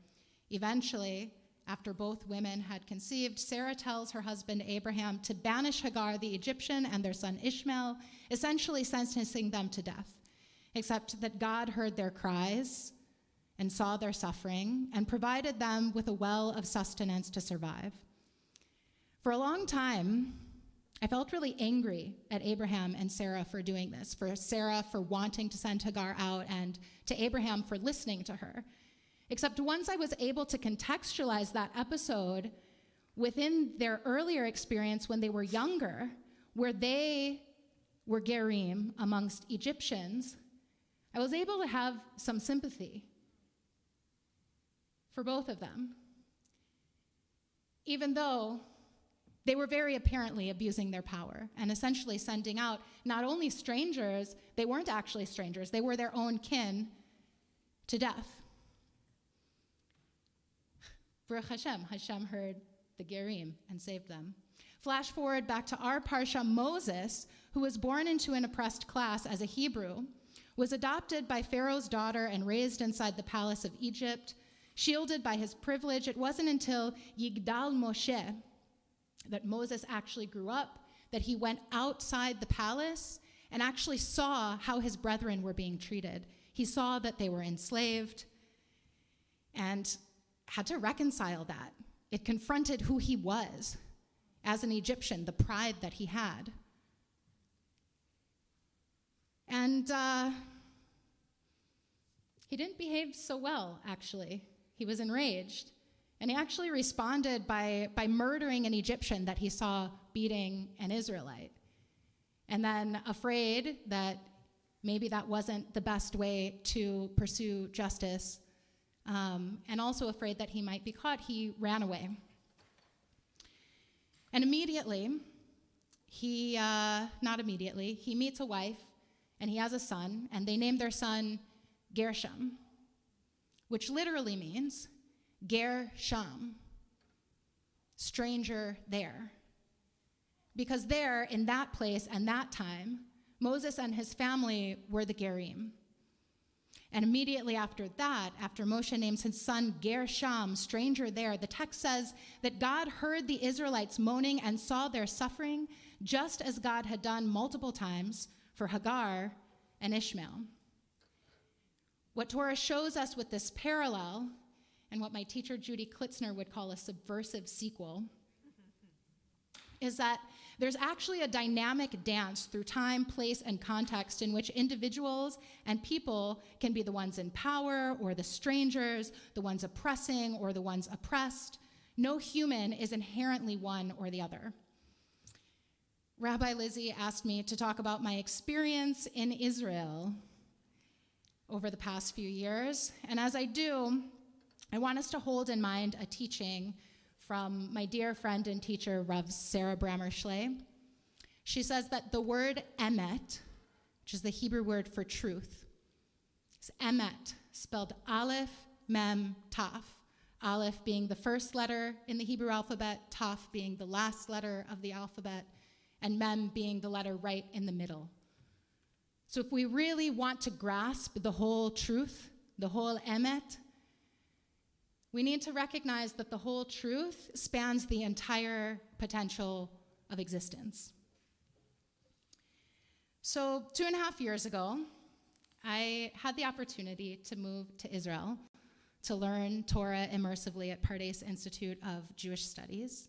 Eventually, after both women had conceived, Sarah tells her husband Abraham to banish Hagar the Egyptian and their son Ishmael, essentially sentencing them to death, except that God heard their cries and saw their suffering and provided them with a well of sustenance to survive. For a long time, I felt really angry at Abraham and Sarah for doing this, for Sarah for wanting to send Hagar out, and to Abraham for listening to her. Except once I was able to contextualize that episode within their earlier experience when they were younger, where they were gerim amongst Egyptians, I was able to have some sympathy for both of them, even though they were very apparently abusing their power and essentially sending out not only strangers, they weren't actually strangers, they were their own kin, to death. Baruch Hashem, Hashem heard the Gerim and saved them. Flash forward back to our Parsha, Moses, who was born into an oppressed class as a Hebrew, was adopted by Pharaoh's daughter and raised inside the palace of Egypt. Shielded by his privilege, it wasn't until Yigdal Moshe that Moses actually grew up, that he went outside the palace and actually saw how his brethren were being treated. He saw that they were enslaved and had to reconcile that. It confronted who he was as an Egyptian, the pride that he had. And he didn't behave so well, actually. He was enraged. And he actually responded by murdering an Egyptian that he saw beating an Israelite. And then, afraid that maybe that wasn't the best way to pursue justice, and also afraid that he might be caught, he ran away. And immediately, he meets a wife, and he has a son, and they name their son Gershom, which literally means Ger Sham, stranger there. Because there, in that place and that time, Moses and his family were the Gerim. And immediately after that, after Moshe names his son Gershom, stranger there, the text says that God heard the Israelites moaning and saw their suffering, just as God had done multiple times for Hagar and Ishmael. What Torah shows us with this parallel, and what my teacher Judy Klitzner would call a subversive sequel, is that there's actually a dynamic dance through time, place, and context in which individuals and people can be the ones in power or the strangers, the ones oppressing or the ones oppressed. No human is inherently one or the other. Rabbi Lizzie asked me to talk about my experience in Israel over the past few years, and as I do, I want us to hold in mind a teaching from my dear friend and teacher, Rav Sarah Brammer-Schley. She says that the word emet, which is the Hebrew word for truth, is emet, spelled aleph, mem, taf. Aleph being the first letter in the Hebrew alphabet, taf being the last letter of the alphabet, and mem being the letter right in the middle. So if we really want to grasp the whole truth, the whole emet, we need to recognize that the whole truth spans the entire potential of existence. So 2.5 years ago, I had the opportunity to move to Israel to learn Torah immersively at Pardes Institute of Jewish Studies.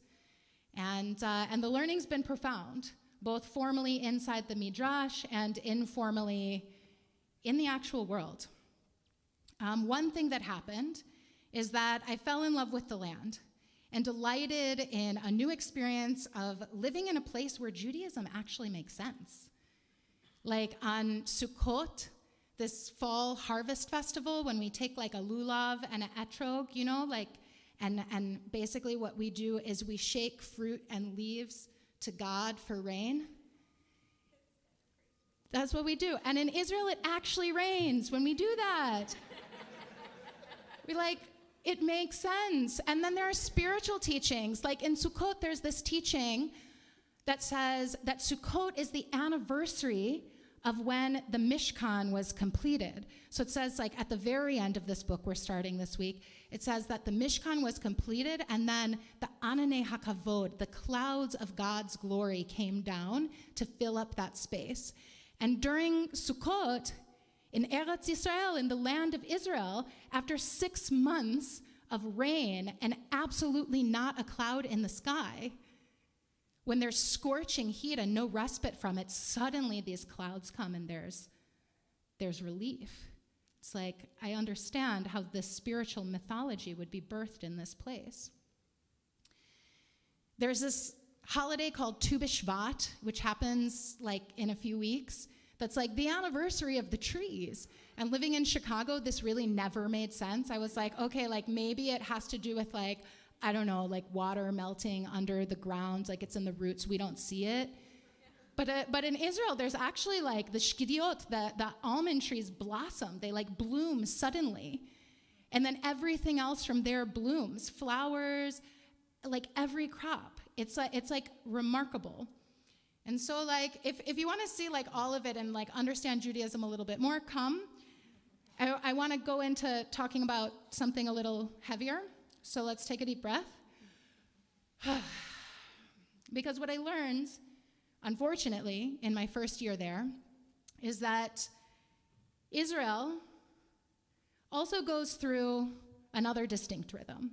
And the learning's been profound, both formally inside the Midrash and informally in the actual world. One thing that happened is that I fell in love with the land and delighted in a new experience of living in a place where Judaism actually makes sense. Like on Sukkot, this fall harvest festival, when we take like a lulav and an etrog, and basically what we do is we shake fruit and leaves to God for rain. That's what we do. And in Israel, it actually rains when we do that. It makes sense. And then there are spiritual teachings. Like in Sukkot, there's this teaching that says that Sukkot is the anniversary of when the Mishkan was completed. So it says, at the very end of this book we're starting this week, it says that the Mishkan was completed, and then the Ananei HaKavod, the clouds of God's glory, came down to fill up that space. And during Sukkot, in Eretz Yisrael, in the land of Israel, after 6 months of rain and absolutely not a cloud in the sky, when there's scorching heat and no respite from it, suddenly these clouds come and there's relief. It's like, I understand how this spiritual mythology would be birthed in this place. There's this holiday called Tu B'Shvat, which happens in a few weeks. That's the anniversary of the trees. And living in Chicago, this really never made sense. I was okay, maybe it has to do with I don't know, water melting under the ground, it's in the roots, we don't see it. But in Israel, there's actually the shkidiot, the almond trees blossom. They bloom suddenly. And then everything else from there blooms, flowers, every crop. It's remarkable. And so if you want to see all of it and understand Judaism a little bit more, come. I want to go into talking about something a little heavier. So let's take a deep breath. Because what I learned, unfortunately, in my first year there, is that Israel also goes through another distinct rhythm,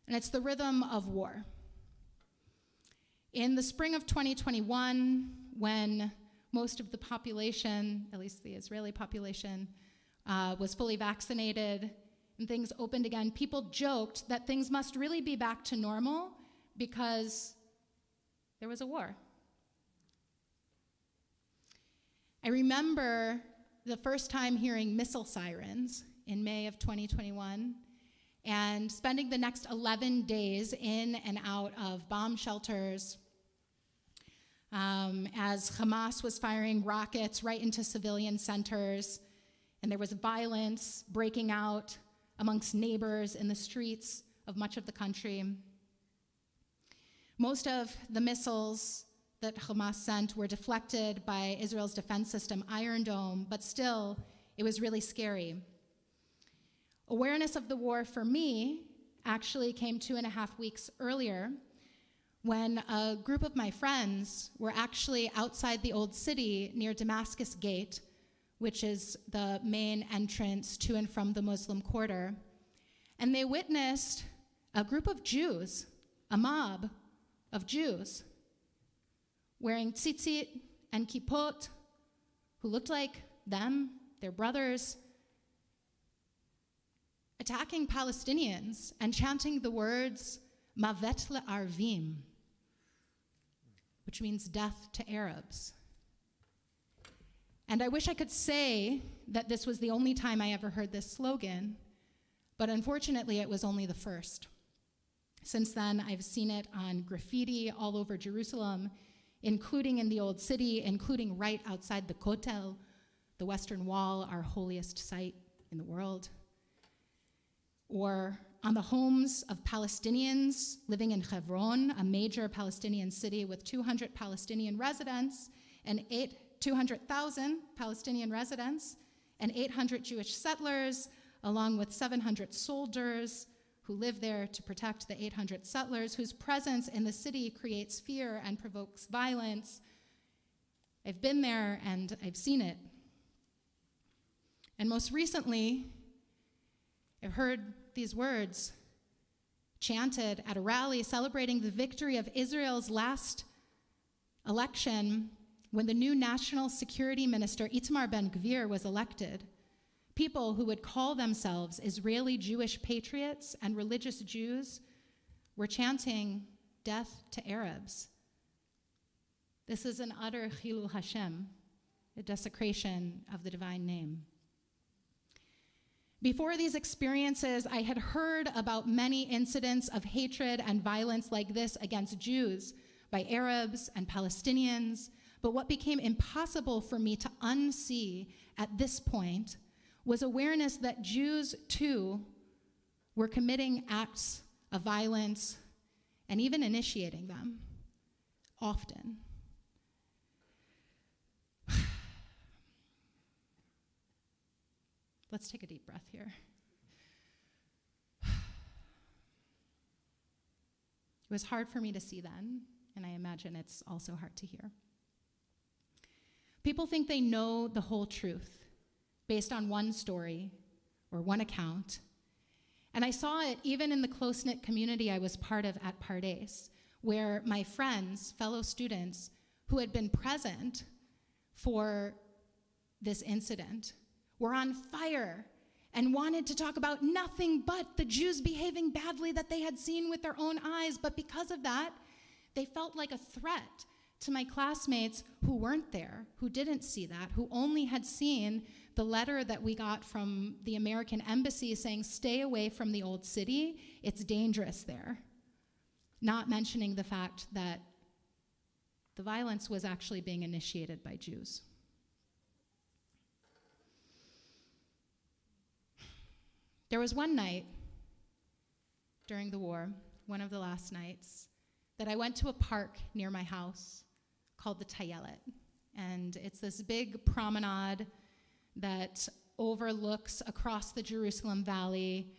and it's the rhythm of war. In the spring of 2021, when most of the population, at least the Israeli population, was fully vaccinated and things opened again, people joked that things must really be back to normal because there was a war. I remember the first time hearing missile sirens in May of 2021 and spending the next 11 days in and out of bomb shelters as Hamas was firing rockets right into civilian centers, and there was violence breaking out amongst neighbors in the streets of much of the country. Most of the missiles that Hamas sent were deflected by Israel's defense system, Iron Dome, but still, it was really scary. Awareness of the war for me actually came 2.5 weeks earlier when a group of my friends were actually outside the old city near Damascus Gate, which is the main entrance to and from the Muslim quarter, and they witnessed a group of Jews, a mob of Jews, wearing tzitzit and kippot, who looked like them, their brothers, attacking Palestinians and chanting the words, Mavet le'arvim, which means death to Arabs. And I wish I could say that this was the only time I ever heard this slogan, but unfortunately it was only the first. Since then, I've seen it on graffiti all over Jerusalem, including in the Old City, including right outside the Kotel, the Western Wall, our holiest site in the world, or on the homes of Palestinians living in Hebron, a major Palestinian city with 200 Palestinian residents and 200,000 Palestinian residents and 800 Jewish settlers, along with 700 soldiers who live there to protect the 800 settlers, whose presence in the city creates fear and provokes violence. I've been there and I've seen it. And most recently, I've heard these words chanted at a rally celebrating the victory of Israel's last election when the new National Security Minister Itamar Ben-Gvir was elected. People who would call themselves Israeli Jewish patriots and religious Jews were chanting death to Arabs. This is an utter Chilul Hashem, a desecration of the divine name. Before these experiences, I had heard about many incidents of hatred and violence like this against Jews by Arabs and Palestinians, but what became impossible for me to unsee at this point was awareness that Jews, too, were committing acts of violence and even initiating them, often. Let's take a deep breath here. It was hard for me to see then, and I imagine it's also hard to hear. People think they know the whole truth based on one story or one account. And I saw it even in the close-knit community I was part of at Pardes, where my friends, fellow students, who had been present for this incident were on fire and wanted to talk about nothing but the Jews behaving badly that they had seen with their own eyes. But because of that, they felt like a threat to my classmates who weren't there, who didn't see that, who only had seen the letter that we got from the American embassy saying, stay away from the old city, it's dangerous there. Not mentioning the fact that the violence was actually being initiated by Jews. There was one night during the war, one of the last nights, that I went to a park near my house called the Tayelet. And it's this big promenade that overlooks across the Jerusalem Valley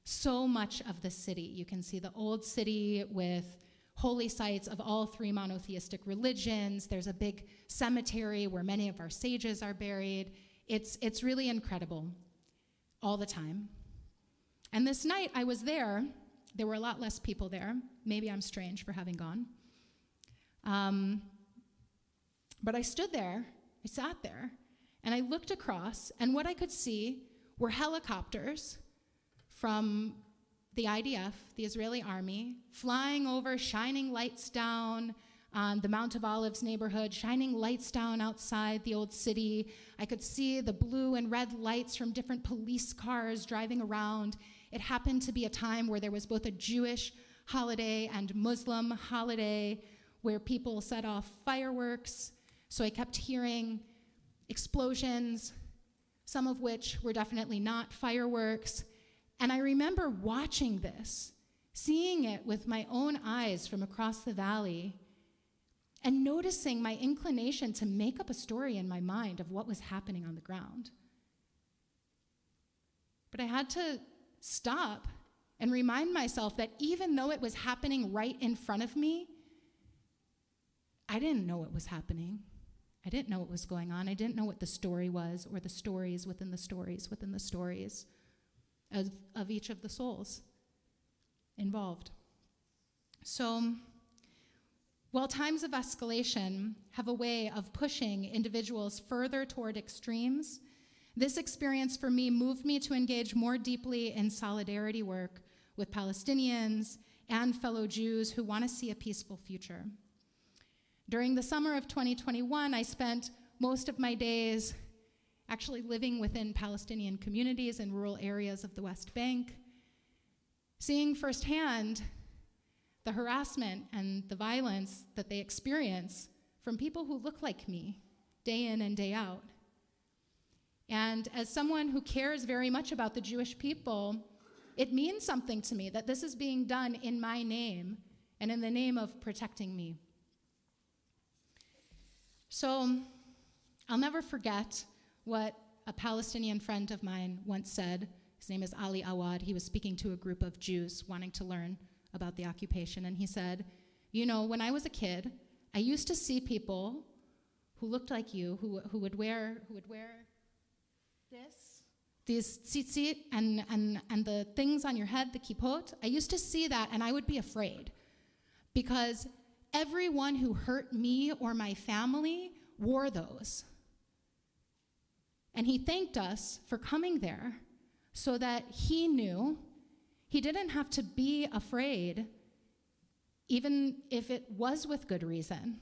so much of the city. You can see the old city with holy sites of all three monotheistic religions. There's a big cemetery where many of our sages are buried. It's really incredible. all the time. And this night I was there. There were a lot less people there. Maybe I'm strange for having gone. But I stood there, I sat there, and I looked across, and what I could see were helicopters from the IDF, the Israeli army, flying over, shining lights down on the Mount of Olives neighborhood, shining lights down outside the old city. I could see the blue and red lights from different police cars driving around. It happened to be a time where there was both a Jewish holiday and Muslim holiday where people set off fireworks. So I kept hearing explosions, some of which were definitely not fireworks. And I remember watching this, seeing it with my own eyes from across the valley, and noticing my inclination to make up a story in my mind of what was happening on the ground. But I had to stop and remind myself that even though it was happening right in front of me, I didn't know it was happening. I didn't know what was going on. I didn't know what the story was, or the stories within the stories within the stories of each of the souls involved. So, while times of escalation have a way of pushing individuals further toward extremes, this experience for me moved me to engage more deeply in solidarity work with Palestinians and fellow Jews who want to see a peaceful future. During the summer of 2021, I spent most of my days actually living within Palestinian communities in rural areas of the West Bank, seeing firsthand the harassment and the violence that they experience from people who look like me day in and day out. And as someone who cares very much about the Jewish people, it means something to me that this is being done in my name and in the name of protecting me. So I'll never forget what a Palestinian friend of mine once said. His name is Ali Awad. He was speaking to a group of Jews wanting to learn about the occupation, and he said, you know, when I was a kid, I used to see people who looked like you, who would wear these tzitzit and the things on your head, the kippot. I used to see that, and I would be afraid, because everyone who hurt me or my family wore those. And he thanked us for coming there so that he knew he didn't have to be afraid, even if it was with good reason,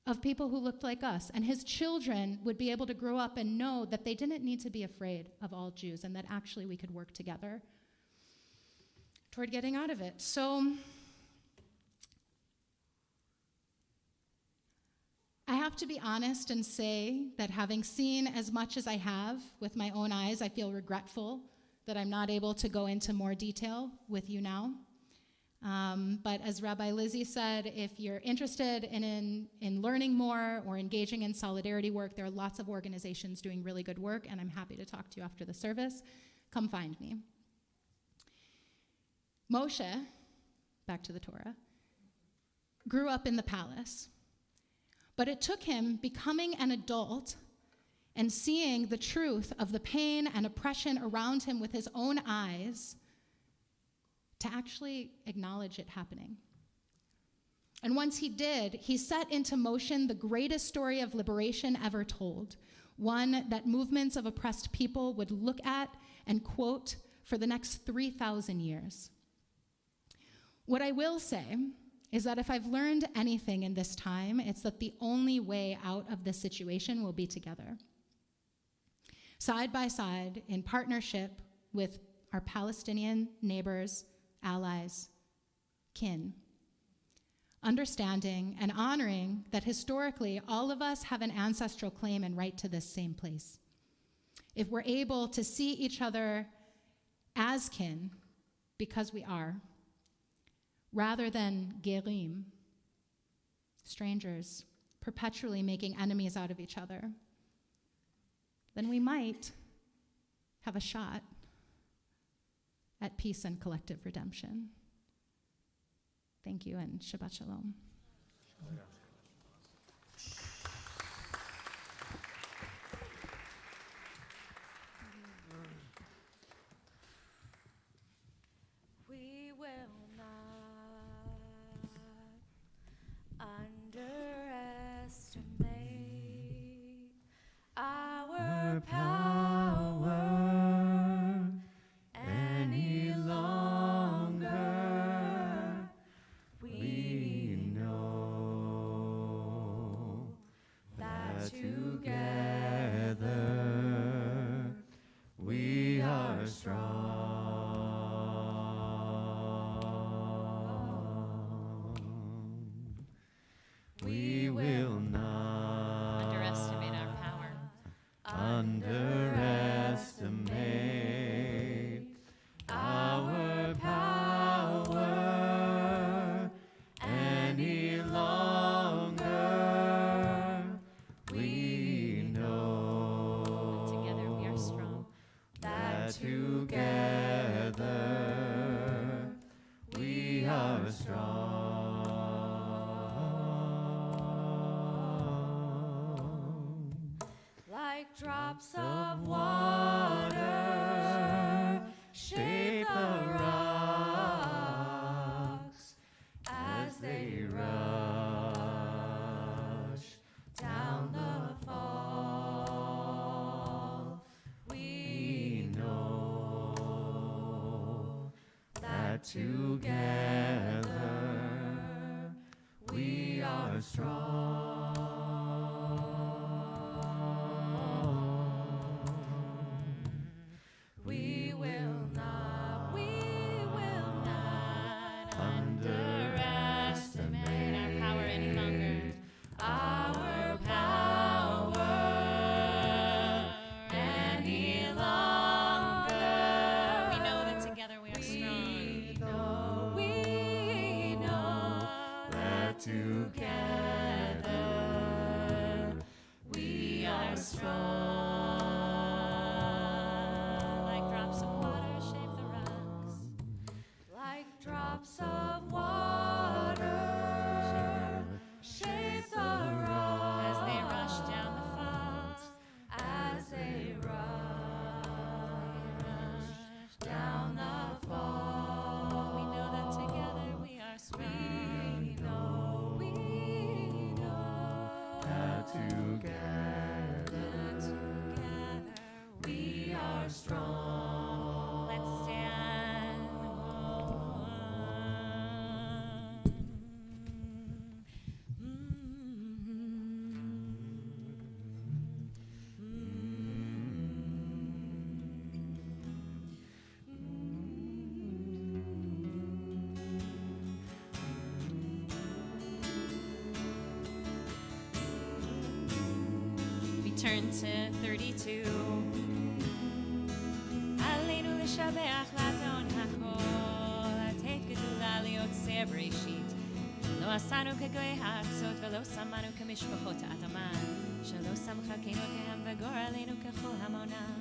of people who looked like us. And his children would be able to grow up and know that they didn't need to be afraid of all Jews, and that actually we could work together toward getting out of it. So I have to be honest and say that having seen as much as I have with my own eyes, I feel regretful that I'm not able to go into more detail with you now. But as Rabbi Lizzie said, if you're interested in learning more or engaging in solidarity work, there are lots of organizations doing really good work, and I'm happy to talk to you after the service. Come find me. Moshe, back to the Torah, grew up in the palace. But it took him becoming an adult and seeing the truth of the pain and oppression around him with his own eyes to actually acknowledge it happening. And once he did, he set into motion the greatest story of liberation ever told, one that movements of oppressed people would look at and quote for the next 3,000 years. What I will say is that if I've learned anything in this time, it's that the only way out of this situation will be together. Side by side, in partnership with our Palestinian neighbors, allies, kin, understanding and honoring that historically all of us have an ancestral claim and right to this same place. If we're able to see each other as kin, because we are, rather than gerim, strangers, perpetually making enemies out of each other, then we might have a shot at peace and collective redemption. Thank you, and Shabbat Shalom. We will not underestimate our power. underestimate our power any longer. We know Together we are strong. that together we are strong. Like drops of water shape the rocks as they rush down the fall. We know that together we are strong. We will not Underestimate our power any longer. our power any longer. We know that together we are strong. We know That together we are strong. Like drops of water shape the rocks. Like drops of water shape the rocks As they rush down the falls. as they rush down the fall. We know that together we are strong. We know that together we are strong. Let's stand. We turn to 32. עלינו לשבח לאדון הכל, לתת גדולה ליוצר בראשית. לא עשינו כגוי הארצות ולא שמנו כמשפחות האדמה, שלא שמחה כנותיהם וגורלנו ככל המונם.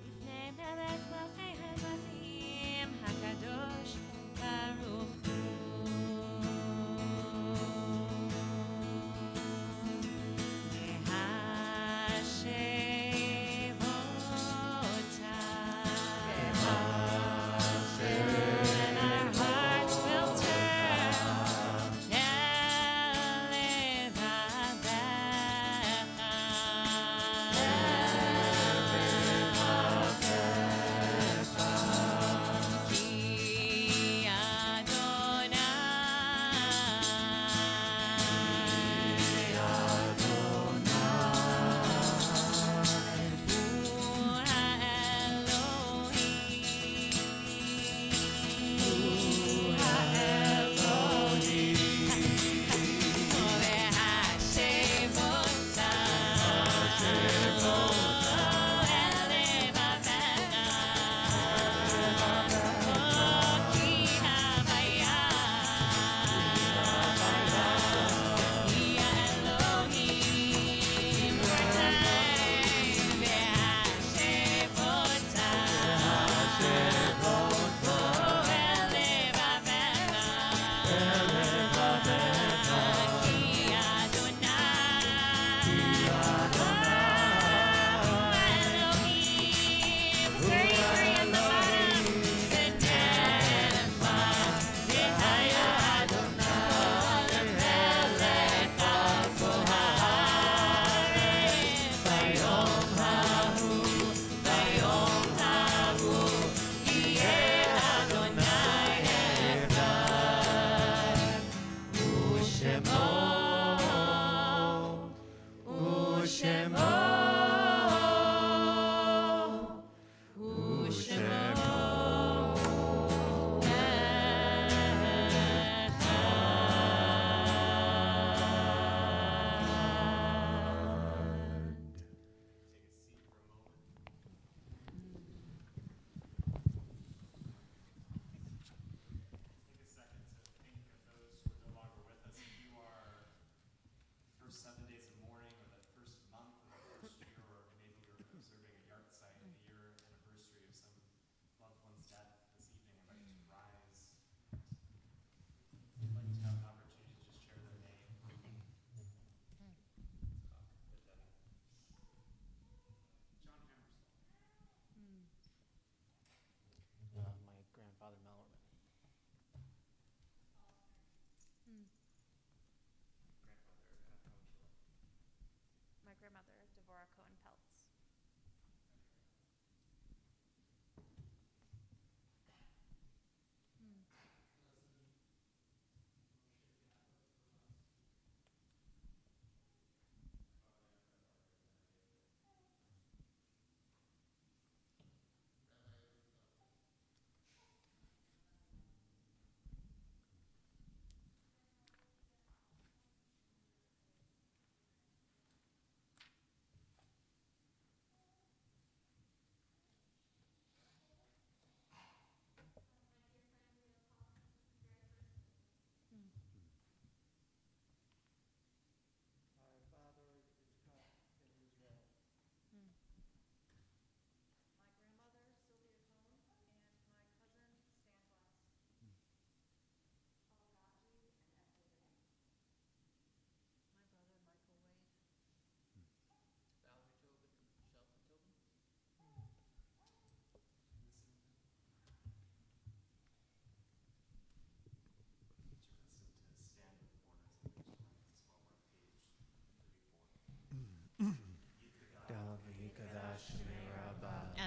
לפני מלך מלכי המלכים, הקדוש ברוך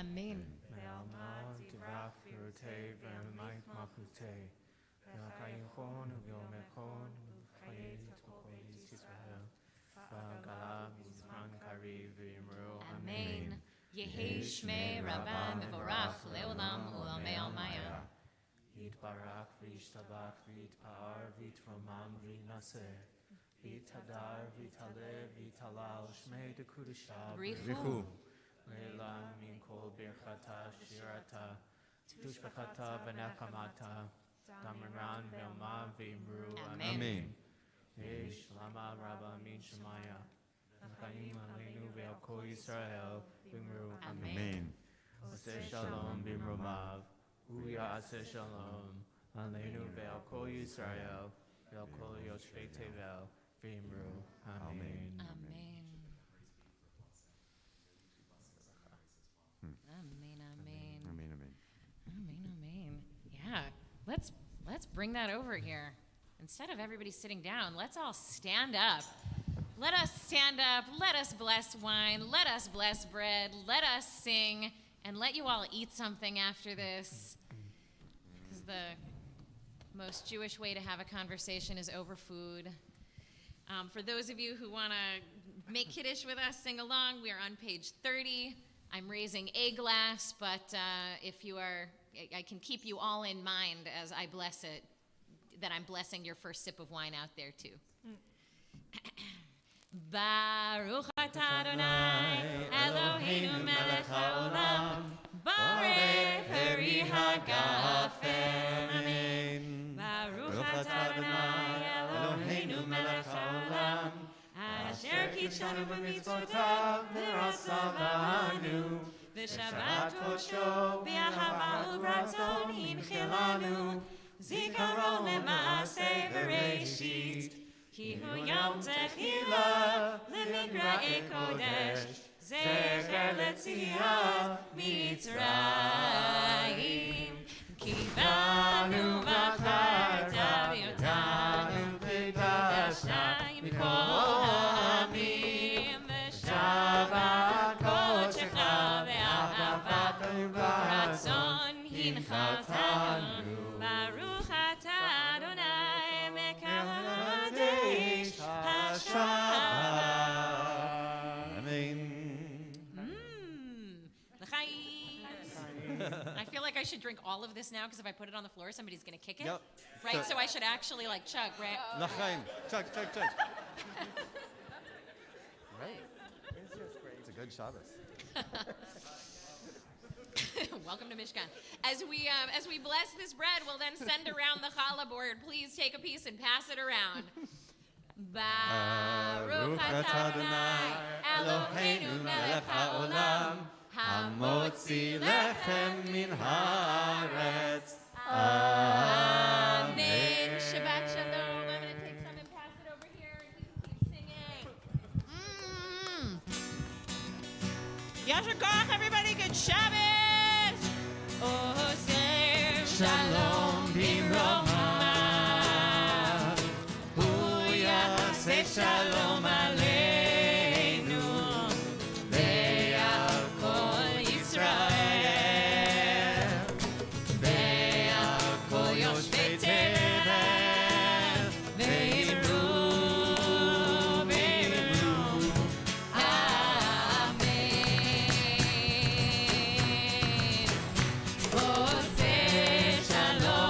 Amen. Melma Tivach Virte Vermite Mapute Kaihon Yomekon Kayet Mokolis Israel Bagala Mizman Kari Vimru Amen. Yehi Shmei Rabba Mevorach Leolam Ulamei Maya. Vit Barak Vishtabach Vit Par Vit Romam Vinase Vit Hadar Vit Hale Vit Halal Shmei de Kudusha Brichu. Leila Min Kol Birchata Shirata Tushbachata Vanakamata Damran Velma Vimru Amen. Yesh Lama Rabba Min Shemaya Chaim Aleinu Ve'al Kol Yisrael Vimru Amen. Aseh Shalom Vimrumav Uya Aseh Shalom Aleinu Ve'al Kol Yisrael Ve'al Kol Yoshvei Tevel Vimru Amen. Amen. Amen. Amen. Amen, amen. Amen. Amen. Yeah. Let's bring that over here. Instead of everybody sitting down, let's all stand up. Let us stand up. Let us bless wine. Let us bless bread. Let us sing. And let you all eat something after this. Because the most Jewish way to have a conversation is over food. For those of you who want to make Kiddush with us, sing along, we are on page 30. I'm raising a glass, but if you are, I can keep you all in mind as I bless it, that I'm blessing your first sip of wine out there too. Baruch atah Adonai, Eloheinu melech haolam, borei peri hagafen. Amen. Baruch atah Adonai, Eloheinu melech haolam, asher kitshanu b'mitzvotav v'ratzav b'anu, v'shabbat kodsho b'ahava u'vratzon hinchilanu, zikaron le'maaseh v'reishit, ki hu yom techila l'mikra'e kodesh, zecher le'tziat Mitzrayim, ki banu v'acharta v'yotanu v'dashta mikol ha'amim, v'shabbat kodshecha v'ahavat u'vratzon hinchatanu, Baruch atah Adonai mekadesh ha'shabbat. Amen. L'chaim. I feel like I should drink all of this now because if I put it on the floor, somebody's going to kick it. Yep. Right? So I should actually like chug, right? L'chaim. Chug. Right. It's a good Shabbos. Welcome to Mishkan. As we bless this bread, we'll then send around the challah board. Please take a piece and pass it around. Baruch atah Adonai, Eloheinu melech haolam, Hamotzi lechem min haaretz. Amen. Shabbat shalom. I'm going to take some and pass it over here, and you can keep singing. Yasher koach, everybody. Good Shabbos. Oseh shalom b'romav. Hu yaseh shalom aleinu ve'al kol Yisrael ve'al kol yoshvei tevel ve'imru amen. Oseh shalom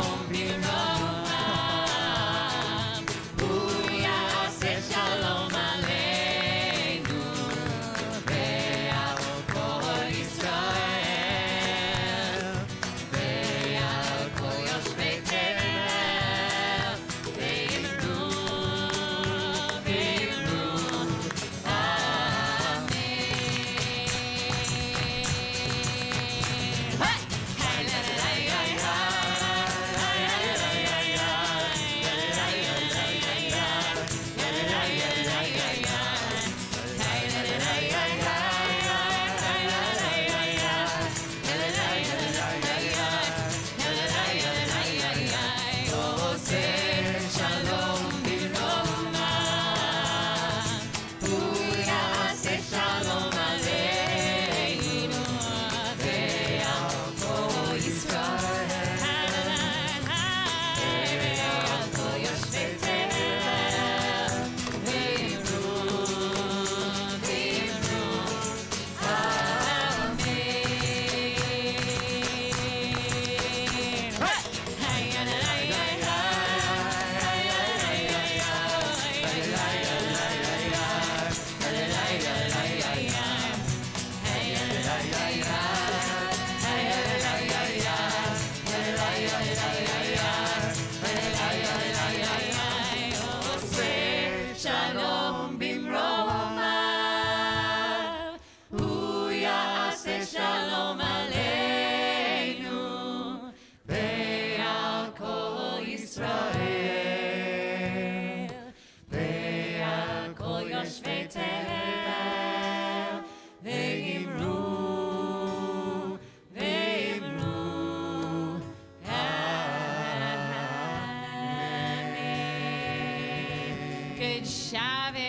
Good Shabbos.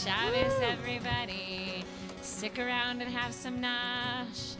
Shabbos, everybody. Stick around and have some nosh.